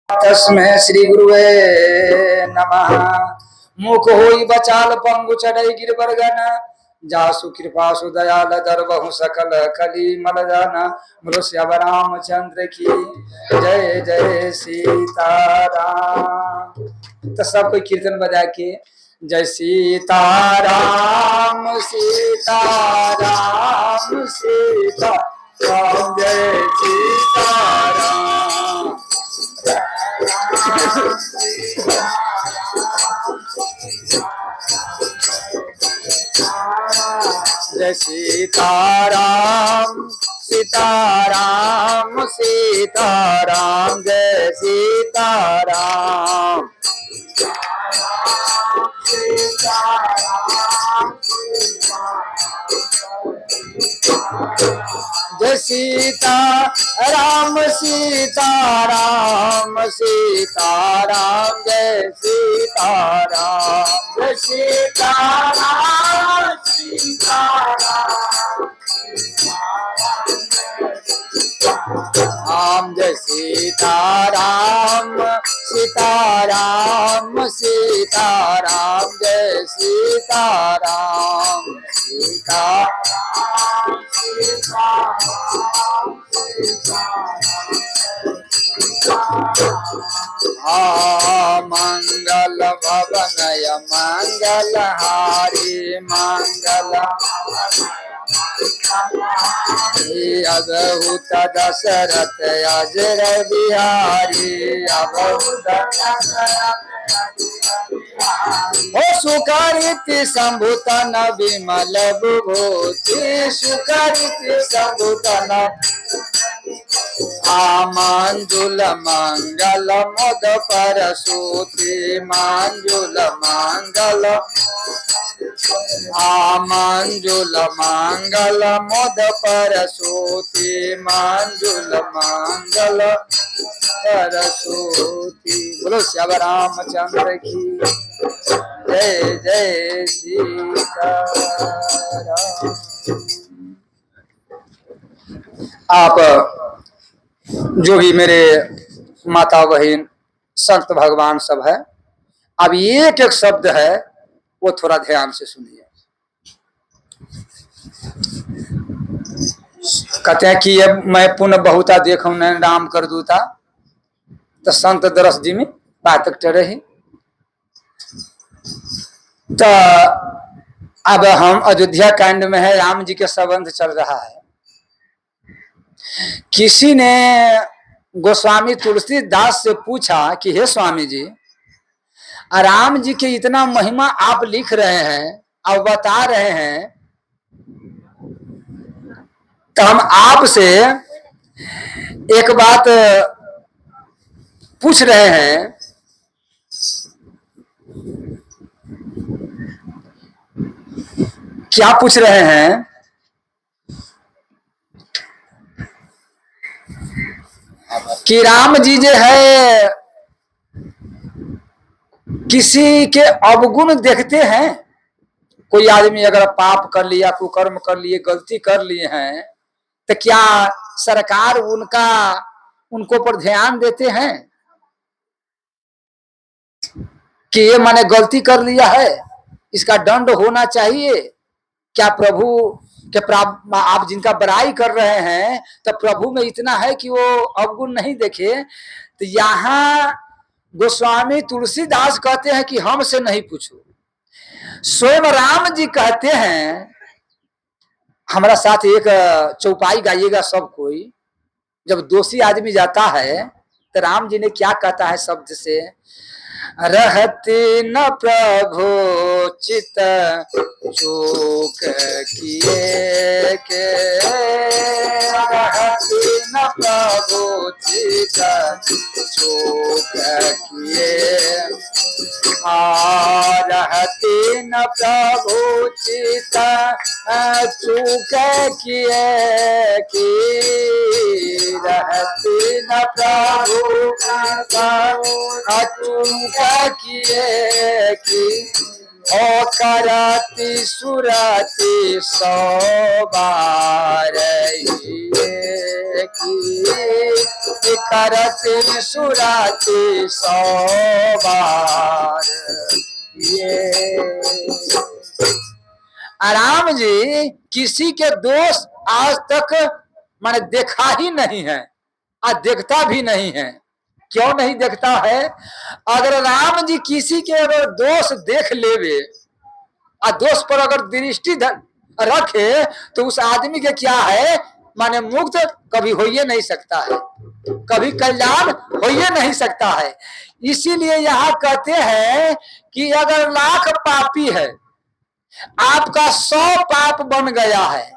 तस्मै श्री गुरुवे नमः। मुख होई बचाल पंगु चढ़ई गिरबरगन जासु कृपा सुदयाल दरबहु सकल कली मल जाना। बोलो श्याम रामचंद्र की जय जय सीताराम। तो सब कोई कीर्तन बजा के जय सीताराम सीताराम सीताराम जय सीताराम। जय सीताराम सीताराम सीताराम जय सीताराम। जय सीता राम सीताराम सीताराम जय सीताराम। जय सीताराम सीताराम राम जय सीताराम सीताराम सीताराम जय सीताराम। मंगल भवनय मंगल हारी मंगल अभूत दशरथ अजर बिहारी अभूत हो सुकरिति संभूतन विमल विभूति सुकरिति संभूतन मंजुल मंगल मोद परसूति मंजुल मंगल मंजुल मंगल मोद परसूति मंजुल मंगल परसूति। बोलो श्याम रामचंद्र की जय जय सीताराम। आप जो भी मेरे माता बहन संत भगवान सब है, अब एक एक शब्द है वो थोड़ा ध्यान से सुनिए। कहते हैं कि अब मैं पुण्य बहुता देखूं न राम कर दूता, तो संत दरस जी में बात रही। तो अब हम अयोध्या कांड में है, राम जी के संबंध चल रहा है। किसी ने गोस्वामी तुलसीदास से पूछा कि हे स्वामी जी, राम जी के इतना महिमा आप लिख रहे हैं, आप बता रहे हैं, तो हम आपसे एक बात पूछ रहे हैं। क्या पूछ रहे हैं? कि राम जी जो है किसी के अवगुण देखते हैं। कोई आदमी अगर पाप कर लिया, कुकर्म कर लिए, गलती कर लिए हैं, तो क्या सरकार उनको पर ध्यान देते हैं कि ये मैंने गलती कर लिया है, इसका दंड होना चाहिए? क्या प्रभु के आप जिनका बड़ाई कर रहे हैं, तो प्रभु में इतना है कि वो अवगुण नहीं देखे? तो यहाँ गोस्वामी तुलसीदास कहते हैं कि हमसे नहीं पूछो। स्वयं राम जी कहते हैं, हमारा साथ एक चौपाई गाइएगा सब कोई। जब दोषी आदमी जाता है तो राम जी ने क्या कहता है शब्द से? रहते न प्रभु चित चूक किए के, रहते न प्रभु चित चूक किए, रहते न प्रभु चित चूक किए की, रहते न प्रभु चूक किए की। ओ करती सुरती 100 बार ये की करती सुरती 100 बार ये। राम जी किसी के दोष आज तक मैंने देखा ही नहीं है और देखता भी नहीं है। क्यों नहीं देखता है? अगर राम जी किसी के अगर दोष देख लेवे और दोष पर अगर दृष्टि रखे तो उस आदमी के क्या है, माने मुक्त कभी हो ही नहीं सकता है, कभी कल्याण हो ही नहीं सकता है। इसीलिए यहाँ कहते हैं कि अगर लाख पापी है, आपका 100 पाप बन गया है,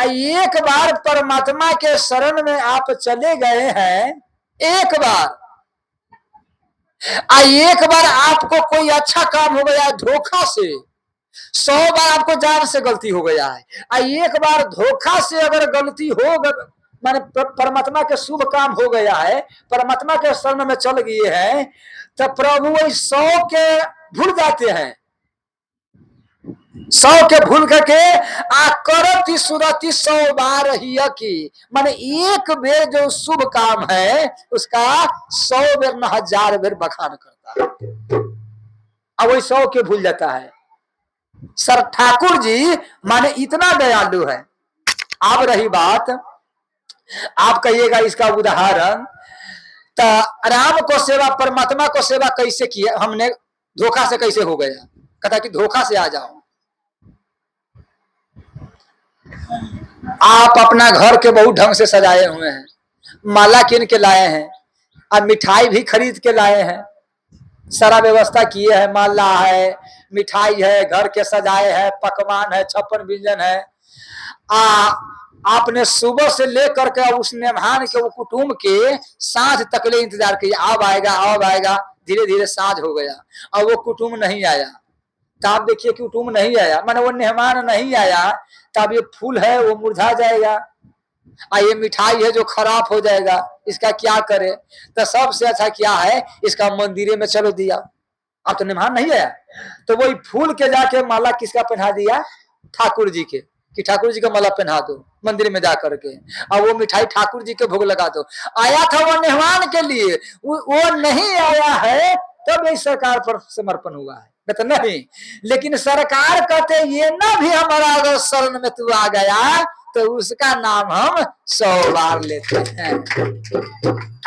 एक बार परमात्मा के शरण में आप चले गए हैं, एक बार एक बार आपको कोई अच्छा काम हो गया धोखा से, 100 बार आपको जान से गलती हो गया है, एक बार धोखा से अगर गलती हो माने परमात्मा के शुभ काम हो गया है, परमात्मा के शरण में चल गए हैं, तो प्रभु वही 100 के भूल जाते हैं, 100 के भूल करके करती सुरती 100 बार ही की, माने एक बेर जो शुभ काम है उसका 100 बेर न 1000 बेर बखान करता है, अब वही 100 के भूल जाता है। सर ठाकुर जी माने इतना दयालु है। अब रही बात, आप कहिएगा इसका उदाहरण, तो राम को सेवा परमात्मा को सेवा कैसे किया हमने, धोखा से कैसे हो गया? कहता कि धोखा से आ जाओ, आप अपना घर के बहुत ढंग से सजाए हुए हैं, माला किन के लाए हैं, अब मिठाई भी खरीद के लाए हैं, सारा व्यवस्था किए हैं, माला है, मिठाई है, घर के सजाए है, पकवान है, 56 व्यंजन है। आपने सुबह से लेकर के उस मेहमान के, वो कुटुंब के सांझ तक ले इंतजार किया, अब आएगा अब आएगा, धीरे धीरे सांझ हो गया, अब वो कुटुंब नहीं आया, तो आप देखिए कुटुंब नहीं आया, माने वो मेहमान नहीं आया, तब ये फूल है वो मुरझा जाएगा, ये मिठाई है जो खराब हो जाएगा, इसका क्या करे? तो सबसे अच्छा क्या है, इसका मंदिरे में चलो दिया। अब तो मेहमान नहीं आया, तो वही फूल के जाके माला किसका पहना दिया? ठाकुर जी के, कि ठाकुर जी का माला पहना दो मंदिर में जाकर के, और वो मिठाई ठाकुर जी के भोग लगा दो। आया था वो मेहमान के लिए, वो नहीं आया है, तब इस सरकार पर समर्पण हुआ है, तो नहीं। लेकिन सरकार कहते ये ना भी हमारा अगर शरण में तू आ गया तो उसका नाम हम 100 बार लेते हैं।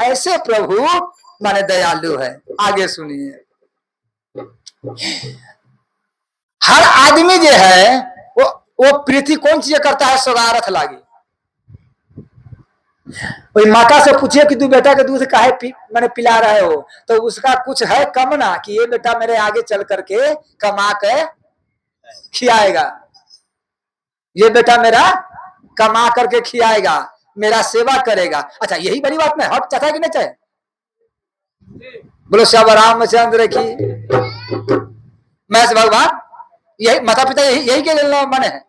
ऐसे प्रभु माने दयालु है। आगे सुनिए, हर आदमी जो है वो प्रीति कौन चीज करता है? सौगारथ लागी। वही माता से पूछिए कि तू बेटा के दूध काहे मैंने पिला रहे हो, तो उसका कुछ है कमना कि ये बेटा मेरे आगे चल करके कमा के खियाएगा, ये बेटा मेरा कमा करके खियाएगा, मेरा सेवा करेगा। अच्छा यही बड़ी बात में हट चाहता है कि नहीं चाहे? बोलो श्याम रामचंद्र की। महेश भगवान यही माता पिता यही के मन है।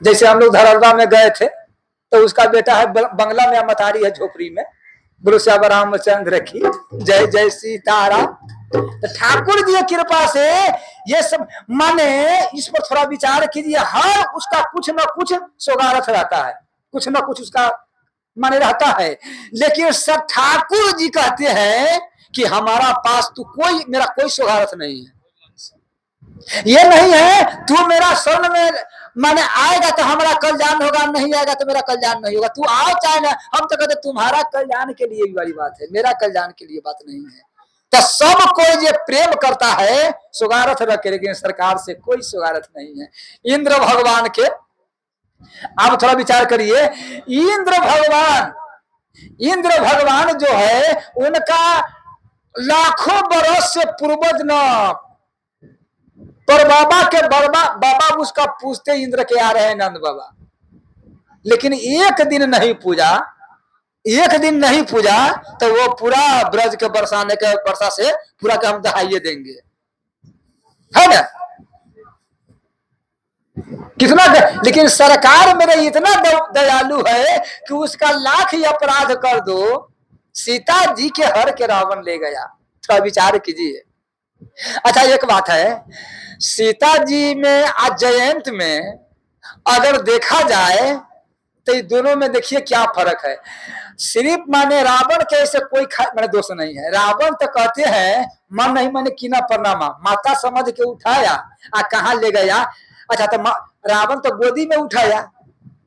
जैसे हम लोग धरहरा में गए थे तो उसका बेटा है बंगला में, मतारी है झोपड़ी में। बोलो श्याम रामचंद्र की जय जय सीताराम। तो ठाकुर जी की कृपा से ये सब माने, इस पर थोड़ा विचार कीजिए, हर उसका कुछ न कुछ सौगारथ रहता है, कुछ न कुछ उसका माने रहता है। लेकिन सब ठाकुर जी कहते हैं कि हमारा पास तू कोई, मेरा कोई सौगारथ नहीं है। ये नहीं है तू मेरा शरण में माने आएगा तो हमारा कल्याण होगा, नहीं आएगा तो मेरा कल्याण नहीं होगा, तू आओ चाहे ना। हम तो कहते तुम्हारा कल्याण के लिए वाली बात है, मेरा कल्याण के लिए बात नहीं है। तो सब कोई ये प्रेम करता है सौगारथ रखे, लेकिन सरकार से कोई सौगारथ नहीं है। इंद्र भगवान के आप थोड़ा विचार करिए, इंद्र भगवान जो है उनका लाखों बरस से पूर्वज न पर बाबा उसका पूछते इंद्र के आ रहे हैं नंद बाबा, लेकिन एक दिन नहीं पूजा तो वो पूरा ब्रज के बरसाने के वर्षा से पूरा के हम दहाइए देंगे, है ना? कितना लेकिन सरकार मेरे इतना दयालु है कि उसका लाख ही अपराध कर दो, सीता जी के हर के रावण ले गया। थोड़ा विचार कीजिए, अच्छा एक बात है, सीता जी में आज जयंत में अगर देखा जाए तो इन दोनों में देखिए क्या फर्क है। सिर्फ माने रावण के ऐसे कोई माने दोष नहीं है। रावण तो कहते हैं मन नहीं माने कीना परनामा, माता समझ के उठाया आ कहाँ ले गया। अच्छा तो रावण तो गोदी में उठाया,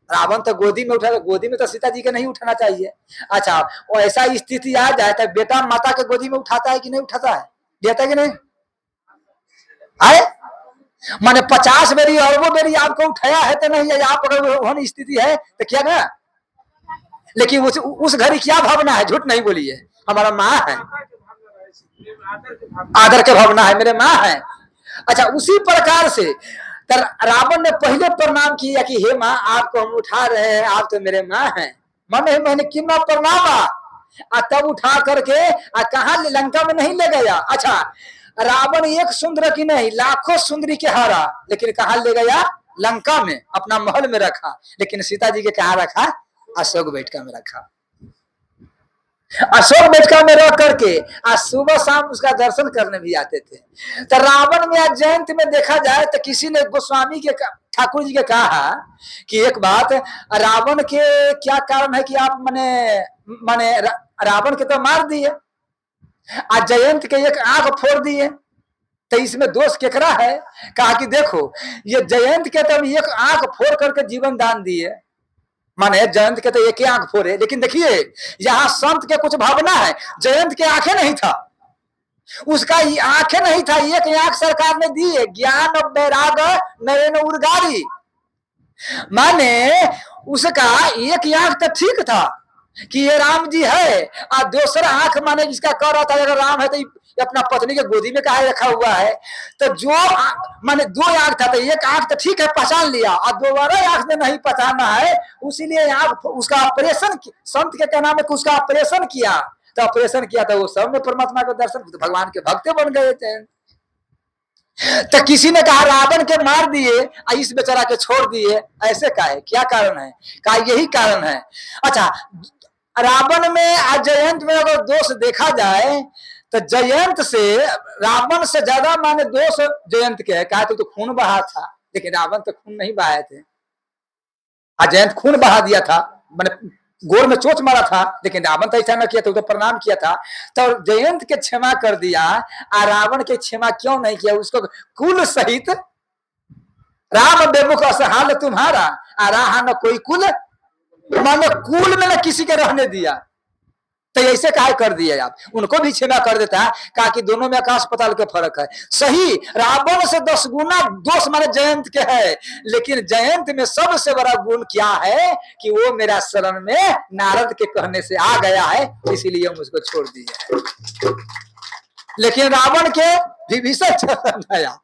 रावण तो गोदी में उठाया, गोदी में तो सीता जी के नहीं उठाना चाहिए। अच्छा और ऐसा स्थिति आ जाए तो बेटा माता के गोदी में उठाता है कि नहीं उठाता है, देता है कि नहीं आए? माने 50 बेरी अरबों बेरी आपको उठाया है तो नहीं है, आप अगर स्थिति है तो क्या ना। लेकिन उस घड़ी क्या भावना है, झूठ नहीं बोलिए, हमारा माँ है, आदर के भावना है, मेरे माँ है। अच्छा उसी प्रकार से रावण ने पहले प्रणाम किया कि हे माँ आपको हम उठा रहे हैं, आप तो मेरे माँ हैं। मन है मैंने कितना प्रणाम तब उठा करके कहा लंका में नहीं ले गया। अच्छा रावण एक सुंदर की नहीं लाखों सुंदरी के हारा, लेकिन कहा ले गया लंका में, अपना महल में रखा। लेकिन सीता जी के कहा रखा, अशोक बैठका में रखा। अशोक बैठका में रह करके आज सुबह शाम उसका दर्शन करने भी आते थे। तो रावण में आज जयंत में देखा जाए तो किसी ने गोस्वामी के ठाकुर जी के कहा कि एक बात, रावण के क्या कारण है कि आप माने माने रावण के तो मार दिए, आज जयंत के एक आंख फोड़ दिए, तो इसमें दोष केकरा है? कहा कि देखो ये जयंत के तो एक आंख फोड़ करके जीवन दान दिए, माने जयंत के तो एक ही आंख फोड़े, लेकिन देखिए यहाँ संत के कुछ भावना है। जयंत के आंखें नहीं था, उसका आंखें नहीं था, एक आंख सरकार ने दी है, ज्ञान बैराग नयन उर्गारी, माने उसका एक आंख तो ठीक था कि ये राम जी है, और दूसरा आंख माने जिसका कह रहा था अगर राम है तो अपना पत्नी के गोदी में कहा रखा हुआ है। तो जो माने दो आंख था तो एक आंख तो ठीक है पहचान लिया, और दोबारा आंख में नहीं पहचाना है, उसीलिए आंख उसका ऑपरेशन, संत के कहना में उसका ऑपरेशन किया। तो ऑपरेशन किया तो वो सब में परमात्मा को दर्शन, तो भगवान के भक्त बन गए थे। तो किसी ने कहा रावण के मार दिए और इस बेचारा के छोड़ दिए, ऐसे का है, क्या कारण है? कहा यही कारण है। अच्छा रावण में और जयंत में अगर दोष देखा जाए तो जयंत से रावण से ज्यादा माने दोष जयंत के है। कहा तो खून बहा था, लेकिन रावण तो खून नहीं बहाए थे, और जयंत खून बहा दिया था, मैंने गोर में चोट मारा था, लेकिन रावण तो ऐसा न किया था, तो प्रणाम किया था। तो जयंत के क्षमा कर दिया, और रावण के क्षमा क्यों नहीं किया? उसको कुल सहित राम बेमुख असहाल तुम्हारा, रहा न कोई कुल, मानो कुल में न किसी के रहने दिया। तो ऐसे काहे कर दिया आप? उनको भी क्षमा कर देता, कहा कि दोनों में आकाश पताल के फर्क है। सही रावण से 10 गुना दोष माने जयंत के है, लेकिन जयंत में सबसे बड़ा गुण क्या है कि वो मेरा शरण में नारद के कहने से आ गया है, इसीलिए हम उसको छोड़ दिए। लेकिन रावण के विभीषण समझाया,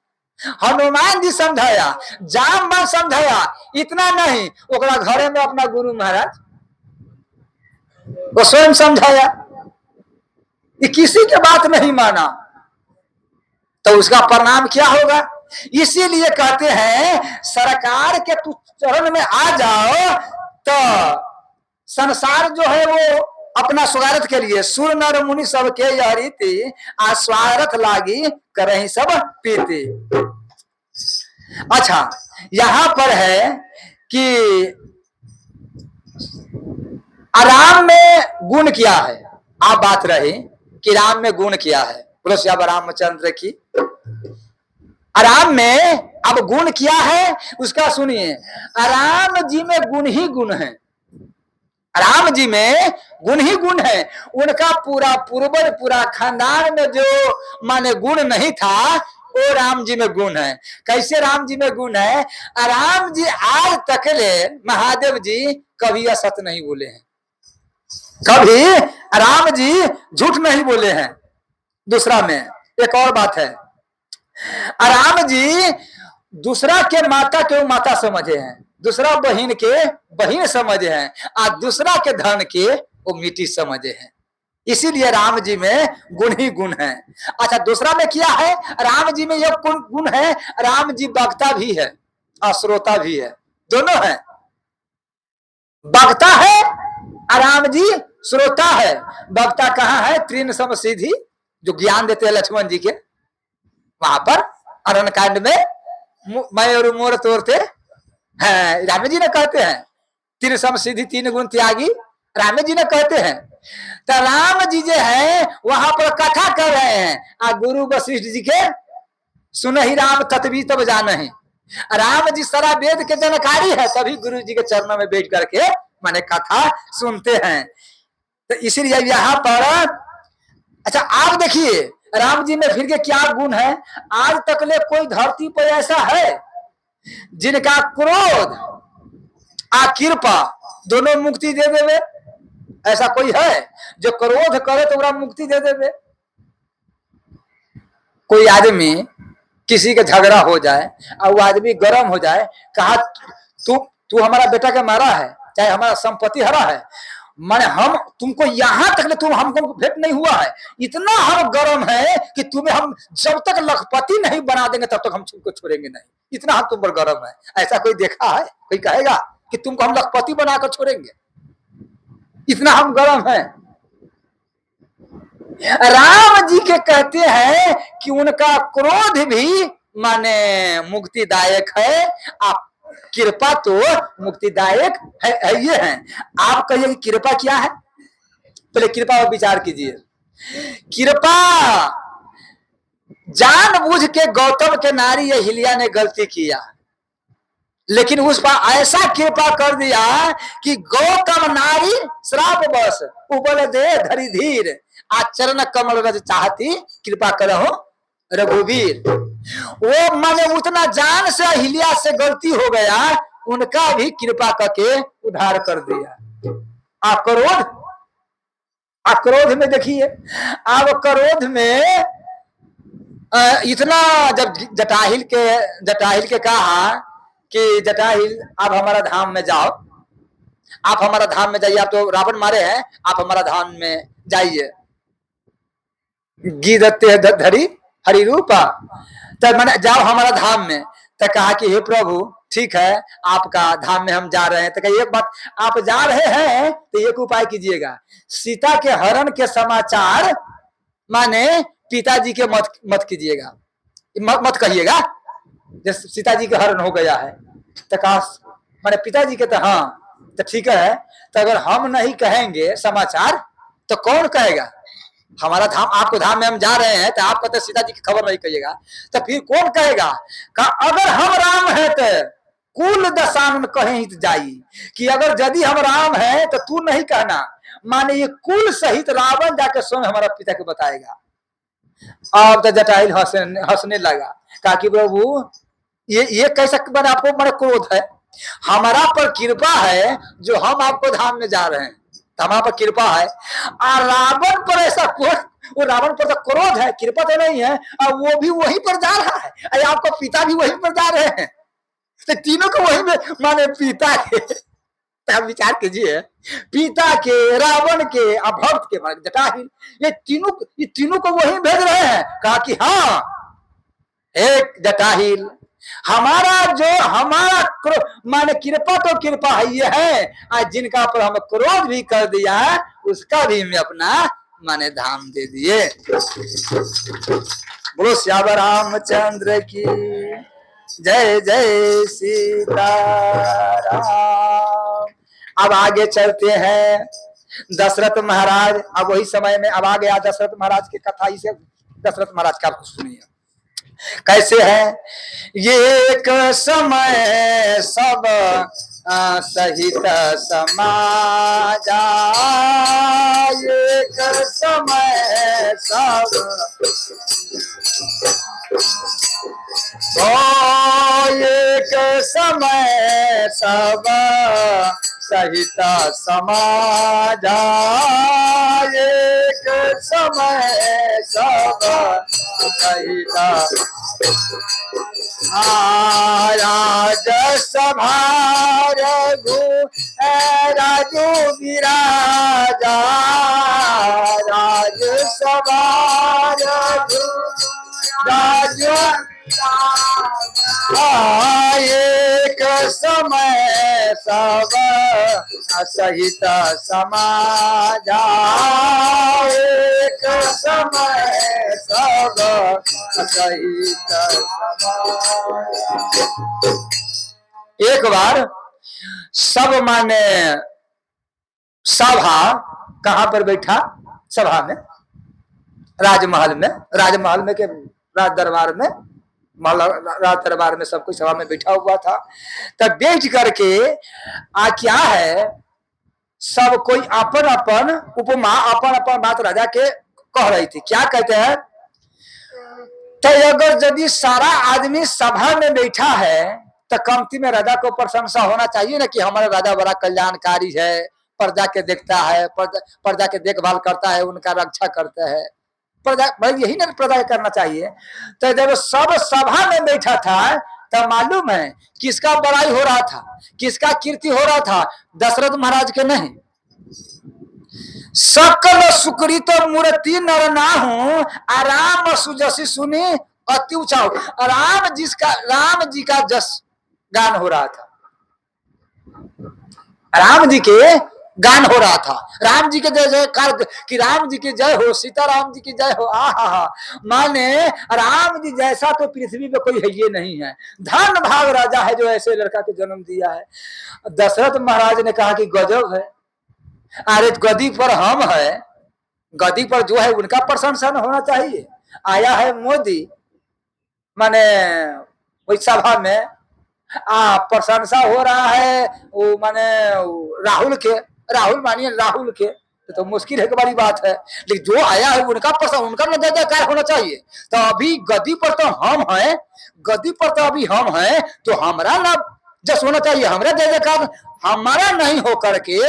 हनुमान जी समझाया, जामवन समझाया, इतना नहीं ओकरा घरे में अपना गुरु महाराज वो स्वयं समझाया, ये किसी के बात नहीं माना, तो उसका परिणाम क्या होगा? इसीलिए कहते हैं सरकार के तू चरण में आ जाओ तो संसार जो है वो अपना स्वागत के लिए सुर नर मुनि सबके यह रीति आ स्वागत लागी करही सब पीते। अच्छा यहां पर है कि राम में गुण क्या है, आप बात रही कि राम में गुण क्या है, बोलो श्याम रामचंद्र की। राम में अब गुण क्या है उसका सुनिए। राम जी में गुण ही गुण है, राम जी में गुण ही गुण है। उनका पूरा पूर्वज पूरा खानदान में जो माने गुण नहीं था वो राम जी में गुण है। कैसे राम जी में गुण है? राम जी आज तक ले महादेव जी कभी असत नहीं बोले हैं, कभी राम जी झूठ नहीं बोले हैं। दूसरा में एक और बात है, राम जी दूसरा के माता के माता समझे हैं, दूसरा बहन के बहन समझे हैं, और दूसरा के धन के वो मिट्टी समझे हैं, इसीलिए राम जी में गुण ही गुण है। अच्छा दूसरा में क्या है? राम जी में यह गुण है, राम जी वक्ता भी है और श्रोता भी है, दोनों है। वक्ता है राम जी, श्रोता है। वक्ता कहाँ है? तीन समसीधी जो ज्ञान देते हैं लक्ष्मण जी के, वहां पर अरण्य कांड में मैं और मोर तोड़ते हैं, राम जी ने कहते हैं। तीन सम सिद्धि तीन गुण त्यागी, राम जी ने कहते हैं। तो राम जी जो है वहां पर कथा कर रहे हैं, गुरु वशिष्ठ जी के सुन ही राम तत्वी तब जान है। राम जी सारा वेद के जानकारी है, तभी गुरु जी के चरणों में बैठ करके माने कथा सुनते हैं। तो इसीलिए यहाँ पर अच्छा आप देखिए राम जी में फिर के क्या गुण है। आज तक ले कोई धरती पर ऐसा है जिनका क्रोध कृपा दोनों मुक्ति दे देवे? ऐसा कोई है जो क्रोध करे तो मुक्ति दे देवे? कोई आदमी किसी के झगड़ा हो जाए और वो आदमी गर्म हो जाए, कहा तू हमारा बेटा के मारा है, चाहे हमारा संपत्ति हरा है, माने हम तुमको यहां तक ले तुम हमको भेंट नहीं हुआ है, इतना हम गर्म है कि तुम्हें हम जब तक लखपति नहीं बना देंगे तब तक हम तुमको छोड़ेंगे नहीं, इतना हम तुम पर गर्म है। ऐसा कोई देखा है? कोई कहेगा कि तुमको हम लखपति बनाकर छोड़ेंगे? इतना हम गर्म है। राम जी के कहते हैं कि उनका क्रोध भी माने मुक्तिदायक है, आप कृपा तो मुक्तिदायक है ये है। आप कहिए कि कृपा क्या है? पहले कृपा पर विचार कीजिए। कृपा जानबूझ के गौतम के नारी या हिलिया ने गलती किया, लेकिन उस पर ऐसा कृपा कर दिया कि गौतम नारी श्राप बस उबल दे धरी धीर, आचरण कमल रज चाहती कृपा करहो रघुवीर। वो माने उतना जान से हिलिया से गलती हो गया, उनका भी कृपा करके उद्धार कर दिया। क्रोध में देखिए, अब क्रोध में इतना जब जटाहिल के कहा कि जटाहिल आप हमारा धाम में जाओ, आप हमारा धाम में जाइए, आप तो रावण मारे हैं, आप हमारा धाम में जाइए। गीदते धरी हरि रूपा, तो मैंने जाओ हमारा धाम में। तो कहा कि हे प्रभु ठीक है, आपका धाम में हम जा रहे हैं। तो कहा एक बात, आप जा रहे हैं तो एक उपाय कीजिएगा, सीता के हरण के समाचार माने पिताजी के मत कीजिएगा, मत कहिएगा जैसे सीता जी के हरण हो गया है। तो कहा माने पिताजी के, तो हाँ तो ठीक है, तो अगर हम नहीं कहेंगे समाचार तो कौन कहेगा? हमारा धाम, आपको धाम में हम जा रहे हैं तो आप कहते सीता जी की खबर नहीं कहिएगा, तो फिर कौन कहेगा? कहा अगर हम राम है तो कुल दशानन कहीं जाई, कि अगर यदि हम राम है तो तू नहीं कहना, माने ये कुल सहित रावण जाकर स्वयं हमारा पिता को बताएगा। अब तो जटाइल हंसने लगा, कहा कि प्रभु ये कैसा मैंने आपको मेरा क्रोध है, हमारा पर कृपा है जो हम आपको धाम में जा रहे हैं, हमारा पर कृपा है, और रावण पर ऐसा क्रोध, वो रावण पर तो क्रोध है, कृपा तो नहीं है, और वो भी वहीं पर जा रहा है, अरे आपका पिता भी वहीं पर जा रहे हैं, तो तीनों को वहीं में माने पिता के, आप विचार कीजिए, पिता के, रावण के, भक्त के, माने जटाहिल, ये तीनों को वहीं भेज रहे हैं। कहा कि हाँ एक जटाहिल, हमारा माने कृपा तो कृपा है ये है, आज जिनका पर हम क्रोध भी कर दिया उसका भी मैं अपना माने धाम दे दिए। बोलो श्याम रामचंद्र की जय जय सीताराम। अब आगे चलते हैं, दशरथ महाराज, अब वही समय में अब आ गया दशरथ महाराज की कथा, इसे दशरथ महाराज का आपको सुनिए कैसे है। ये एक समय सब सहित समाजा, एक समय सब एक समय सब सहित समाजा, एक समय सब सहित राज सभा रघु राजू विराजा, राज सभा रघु राजू एक समय सब सहित समाजा, एक समय सब भगत सहित एक बार सब माने सभा कहां पर बैठा, सभा में, राजमहल में के राज दरबार में, राज दरबार में सब कुछ सभा में बैठा हुआ था। तब बैठ करके क्या है, सब कोई अपन अपन उपमा अपन अपन बात राजा के कह रही थी। क्या कहते हैं, तो अगर यदि सारा आदमी सभा में बैठा है तो कमती में राजा को प्रशंसा होना चाहिए ना कि हमारा राजा बड़ा कल्याणकारी है, प्रजा के देखता है, प्रजा के देखभाल करता है, उनका रक्षा करता है, प्रजा भाई यही ना प्रजा करना चाहिए। तो जब सब सभा में बैठा था तो मालूम है किसका बड़ाई हो रहा था, किसका कीर्ति हो रहा था, दशरथ महाराज के नहीं। सकल सुकृत मूर्ति नर नाहु, आराम सुजसी सुनी अति ऊंचा। राम जी का जस गान हो रहा था, राम जी के गान हो रहा था, राम जी के जय जयकार कि राम जी की जय हो, सीता राम जी की जय हो। आहा, माने राम जी जैसा तो पृथ्वी पे कोई है ये नहीं है, धन भाग राजा है जो ऐसे लड़का को जन्म दिया है। दशरथ महाराज ने कहा कि गजब है, अरे गद्दी पर हम है, गद्दी पर जो है उनका प्रशंसा होना चाहिए। आया है मोदी, माने वही सभा में प्रशंसा हो रहा है, वो माने राहुल मानिए राहुल के तो मुश्किल है, बड़ी बात है। लेकिन जो आया है उनका प्रशंसा, उनका न जय जयकार होना चाहिए। तो अभी गद्दी पर तो हम हैं, गद्दी पर तो अभी हम हैं, तो हमारा ना जस होना चाहिए, हमारा जय जयकार हमारा नहीं हो करके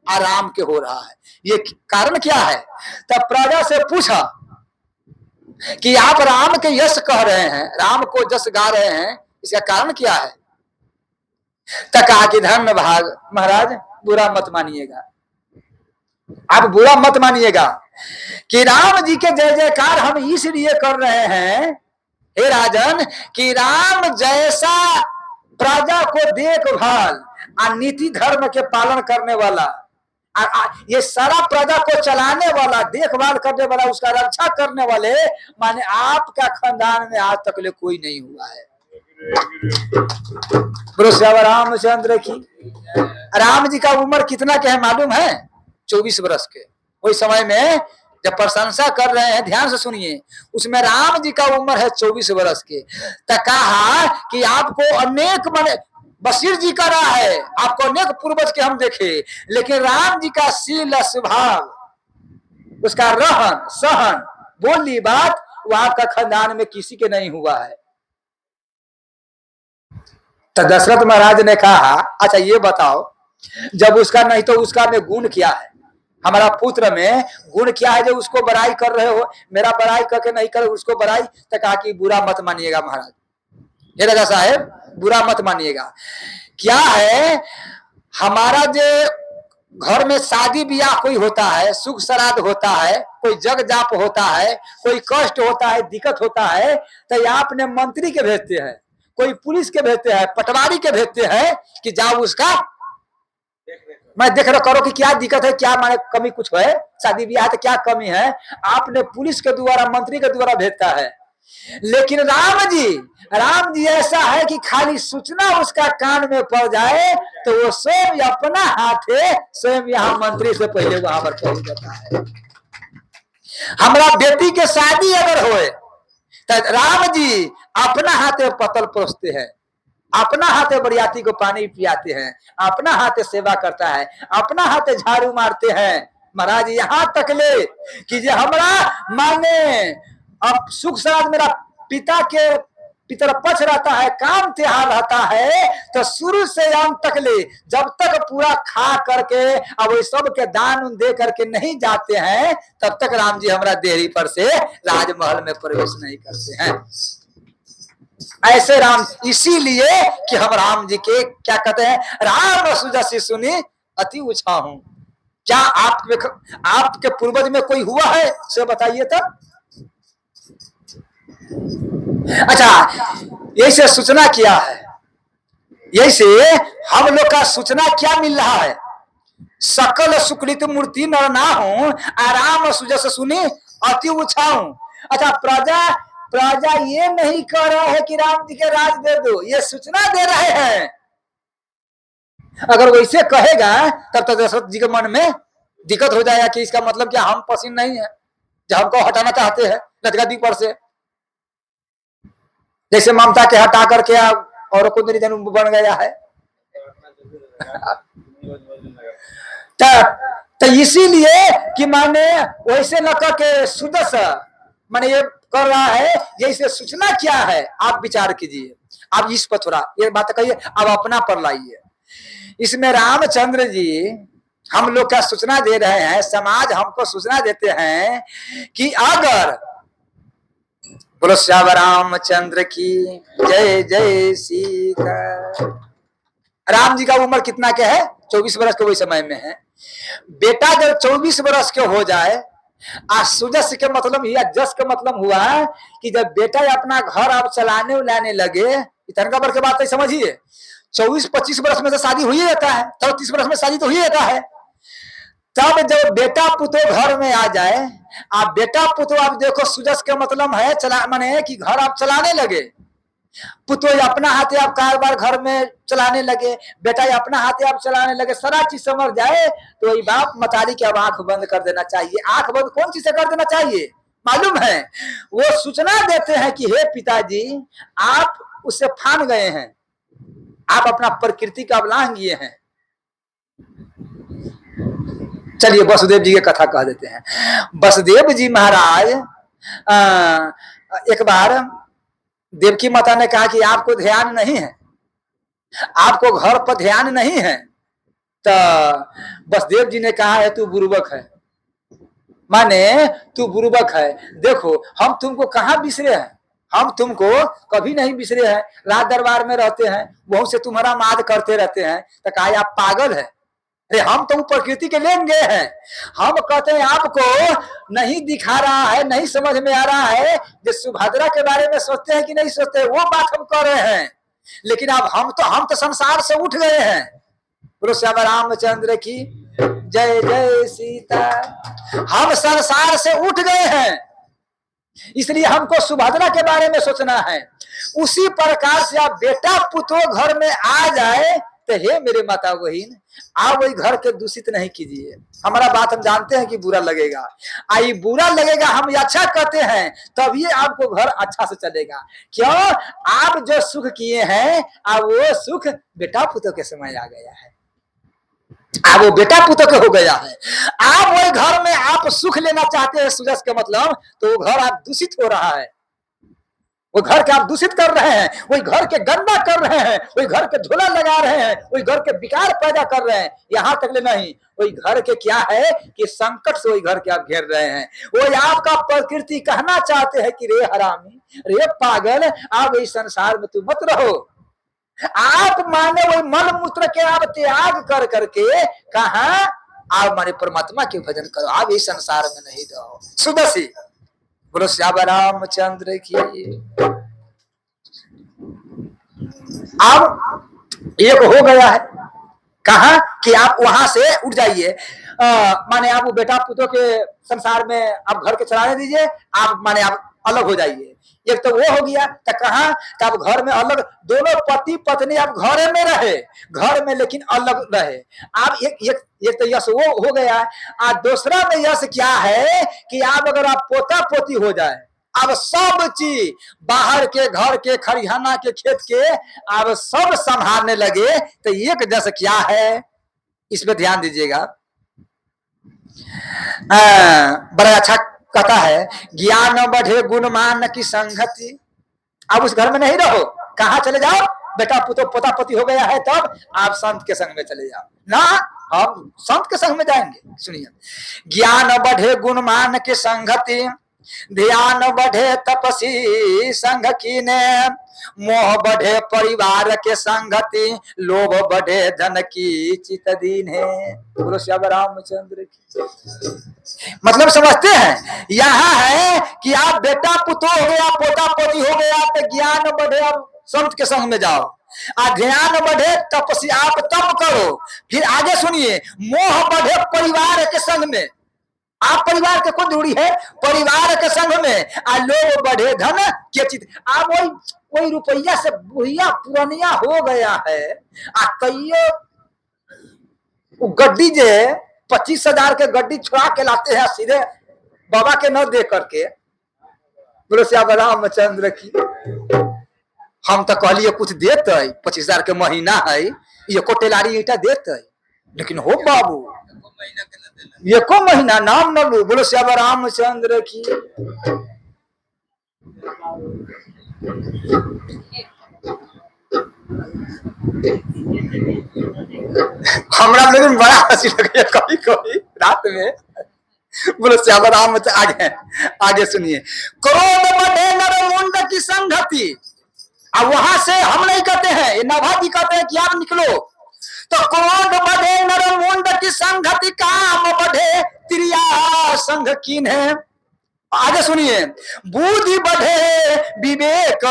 आराम के हो रहा है। ये कारण क्या है? तब प्रजा से पूछा कि आप राम के यश कह रहे हैं, राम को जस गा रहे हैं, इसका कारण क्या है? तो कहा कि धन्य भाग महाराज, बुरा मत मानिएगा, आप बुरा मत मानिएगा कि राम जी के जय जयकार हम इसलिए कर रहे हैं हे राजन कि राम जैसा प्रजा को देखभाल और नीति धर्म के पालन करने वाला, ये सारा प्रजा को चलाने वाला, देखभाल करने वाला, उसका रक्षा करने वाले, माने आपका खानदान में आज तक ले कोई नहीं हुआ है। रामचंद्र की। राम जी का उम्र कितना क्या है मालूम है? 24 वर्ष के। वही समय में जब प्रशंसा कर रहे हैं, ध्यान से सुनिए, उसमें राम जी का उम्र है 24 वर्ष के। तो कहा कि आपको अनेक माने बशीर जी का रहा है, आपको अनेक पूर्वज के हम देखे, लेकिन राम जी का शील स्वभाव, उसका रहन सहन बोली बात, वो आपका खानदान में किसी के नहीं हुआ है। तो दशरथ महाराज ने कहा अच्छा ये बताओ, जब उसका नहीं तो उसका में गुण क्या है, हमारा पुत्र में गुण क्या है जो उसको बड़ाई कर रहे हो? मेरा बड़ाई करके नहीं कर उसको बड़ाई। तो कहा कि बुरा मत मानिएगा महाराज, ये राजा साहेब बुरा मत मानिएगा। क्या है, हमारा जो घर में शादी ब्याह कोई होता है, सुख श्राद्ध होता है, कोई जग जाप होता है, कोई कष्ट होता है, दिक्कत होता है, तो आपने मंत्री के भेजते हैं, कोई पुलिस के भेजते हैं, पटवारी के भेजते हैं कि जाओ उसका मैं देख रहा करो कि क्या दिक्कत है, क्या माने कमी कुछ है, शादी ब्याह तो क्या कमी है, आपने पुलिस के द्वारा मंत्री के द्वारा भेजता है। लेकिन राम जी ऐसा है कि खाली सूचना उसका कान में पड़ जाए तो वो स्वयं अपना हाथे स्वयं यहाँ मंत्री से पहले वहां पर पहुंच जाता है। हमारा बेटी के शादी अगर होए तो राम जी अपना हाथे पतल परोसते हैं, अपना हाथे बरियाती को पानी पियाते हैं, अपना हाथे सेवा करता है, अपना हाथे झाड़ू मारते हैं। महाराज यहाँ तक ले कि जो हमारा माने अब सुख श्राद्ध मेरा पिता के पितर पक्ष रहता है, काम त्योहार रहता है, तो शुरू से अंत तक ले जब तक पूरा खा करके अब वो सब के दान दे करके नहीं जाते हैं, तब तक राम जी हमारा देहरी पर से राजमहल में प्रवेश नहीं करते हैं। ऐसे राम, इसीलिए कि हम राम जी के क्या कहते हैं, राम सुजसी सुनी अति ऊंचा हूं। क्या आपके पूर्वज में कोई हुआ है से बताइए तो। अच्छा, यही से सूचना क्या है, यही से हम लोग का सूचना क्या मिल रहा है? सकल सुकृत मूर्ति नर ना हूं, आराम सुजस सुनी अति ऊंचा हूं। अच्छा, प्रजा प्रजा ये नहीं कह रहा है कि राम जी के राज दे दो, ये सूचना दे रहे हैं। अगर वैसे कहेगा तब तक दशरथ जी के मन में दिक्कत हो जाएगा कि इसका मतलब क्या हम पसंद नहीं है, जो हमको हटाना चाहते हैं गद्दी पर से, जैसे ममता के हटा करके और को निर्जन बन गया है। तो इसीलिए कि माने वैसे न करके सुदस माने ये कर रहा है, जैसे सूचना क्या है आप विचार कीजिए, आप इस पर थोड़ा ये बात कहिए, अब अपना पर लाइए। इसमें रामचंद्र जी हम लोग का सूचना दे रहे हैं, समाज हमको सूचना देते हैं कि अगर बोलो श्याम रामचंद्र की जय जय सीता। राम जी का उम्र कितना के है? 24 वर्ष के वही समय में है। बेटा जब 24 वर्ष के हो जाए, सुजस के मतलब या जस का मतलब हुआ कि जब बेटा अपना घर आप चलाने उलाने लगे, इतना वर्ष के बात समझिए, 24-25 वर्ष में तो शादी हो ही रहता है, 34 वर्ष में शादी तो हो ही रहता है। तब जब बेटा पुतो घर में आ जाए, आप बेटा पुतो आप देखो, सुजस के मतलब है चला माने कि घर आप चलाने लगे, पुतो अपना हाथे आप कारोबार घर में चलाने लगे, बेटा अपना हाथे आप चलाने लगे, सारा चीज समझ जाए, तो वही बाप मतारी की अब आंख बंद कर देना चाहिए। आंख बंद कौन चीज से कर देना चाहिए मालूम है? वो सूचना देते हैं कि हे पिताजी, आप उससे फान गए हैं, आप अपना प्रकृति का अवलांघ किए हैं। चलिए वसुदेव जी की कथा कह देते हैं। वसुदेव जी महाराज एक बार देवकी माता ने कहा कि आपको ध्यान नहीं है, आपको घर पर ध्यान नहीं है। तो वसुदेव जी ने कहा है तू बुर्बक है, माने तू बुर्बक है। देखो हम तुमको कहाँ बिसरे हैं, हम तुमको कभी नहीं बिसरे हैं, राज दरबार में रहते हैं, वहां से तुम्हारा माद करते रहते हैं। तो कहा आप पागल है, अरे हम तो प्रकृति के लेन गए हैं। हम कहते हैं आपको नहीं दिखा रहा है, नहीं समझ में आ रहा है, जो सुभद्रा के बारे में सोचते हैं कि नहीं सोचते, वो बात हम कर रहे हैं। लेकिन अब हम तो संसार से उठ गए हैं। बोलो श्याम रामचंद्र की जय जय सीता। हम संसार से उठ गए हैं, इसलिए हमको सुभद्रा के बारे में सोचना है। उसी प्रकार से आप बेटा पुतो घर में आ जाए तो हे मेरे माता बहन, आप वही घर के दूषित नहीं कीजिए। हमारा बात हम जानते हैं कि बुरा लगेगा, आई बुरा लगेगा, हम अच्छा कहते हैं, तभी आपको घर अच्छा से चलेगा। क्यों? आप जो सुख किए हैं, अब वो सुख बेटा पुतो के समय आ गया है, अब वो बेटा पुतो के हो गया है। आप वही घर में आप सुख लेना चाहते हैं, सुजस के मतलब, तो वो घर आप दूषित हो रहा है, वो घर के आप दूषित कर रहे हैं, वही घर के गंदा कर रहे हैं, वही घर के झोला लगा रहे हैं, वही घर के विकार पैदा कर रहे हैं। यहाँ तक ले नहीं, वही घर के क्या है कि संकट से वही घर के आप घेर रहे हैं। वही आपका प्रकृति कहना चाहते हैं कि रे हरामी, रे पागल, आप इस संसार में तू मत रहो। आप माने वही मल मूत्र के आप त्याग कर करके कहा आप माने परमात्मा के भजन करो, आप इस संसार में नहीं रहो। सुदसी बोलो श्याम रामचंद्र की। अब एक हो गया है, कहा कि आप वहां से उठ जाइए, माने आप वो बेटा पुतो के संसार में आप घर के चलाने दीजिए, आप माने आप अलग हो जाइए। एक तो वो हो गया, तो कहा कि आप घर में अलग, दोनों पति पत्नी आप घर में रहे, घर में लेकिन अलग रहे। आप एक तो यश वो हो गया। और दूसरा में यश क्या है कि आप अगर आप पोता पोती हो जाए, अब सब चीज बाहर के घर के खरिहाना के खेत के अब सब संभालने लगे, तो एक जस क्या है, इसमें ध्यान दीजिएगा। बड़ा अच्छा कथा है, ज्ञान बढ़े गुणमान की संगति। अब उस घर में नहीं रहो, कहाँ चले जाओ, बेटा पुतो पोता पोती हो गया है, तब आप संत के संग में चले जाओ ना, हम संत के संग में जाएंगे। सुनिए, ज्ञान बढ़े गुणमान की संगति, ध्यान बढ़े तपसी संग कीने, मोह बढ़े परिवार के संगति, लोभ बढ़े धन की चित दीन है। बोलो श्याम रामचंद्र की। मतलब समझते हैं, यहाँ है कि आप बेटा पुतो हो गया, पोता पोती हो गया, तो ज्ञान बढ़े, आप संत के संग में जाओ, ध्यान बढ़े तपसी आप तप करो। फिर आगे सुनिए, मोह बढ़े परिवार के संग में, आप परिवार के कौन जरूरी है? परिवार के संग में आ लोग बढ़े धन के चित। आप वही वही रुपया से बुढ़िया पुरानिया हो गया है। आ तैयो वो गड्डी जे 25,000 के गड्डी छुड़ा के लाते हैं सीधे बाबा के न दे करके। बोलो श्याम रामचंद्र की। हम तो कहलिए कुछ देते 25,000 के महीना है, ये को टेलारी ईटा देते, लेकिन हो बाबू एको महीना नाम न लू। बोलो श्याम रामचंद्र की। हमरा लेकिन बड़ा हंसी लगे कभी कभी रात में। बोलो श्याम राम। आगे आगे सुनिए। क्रोध बढ़े नर मुंड की संगति। अब वहां से हम नहीं कहते हैं, ये नभाजी कहते हैं कि आप निकलो। तो क्रोध बढ़े नर मुंड की संगति, काम बढ़े त्रिया संग कीन है। आगे सुनिए। बुद्धि बढ़े विवेक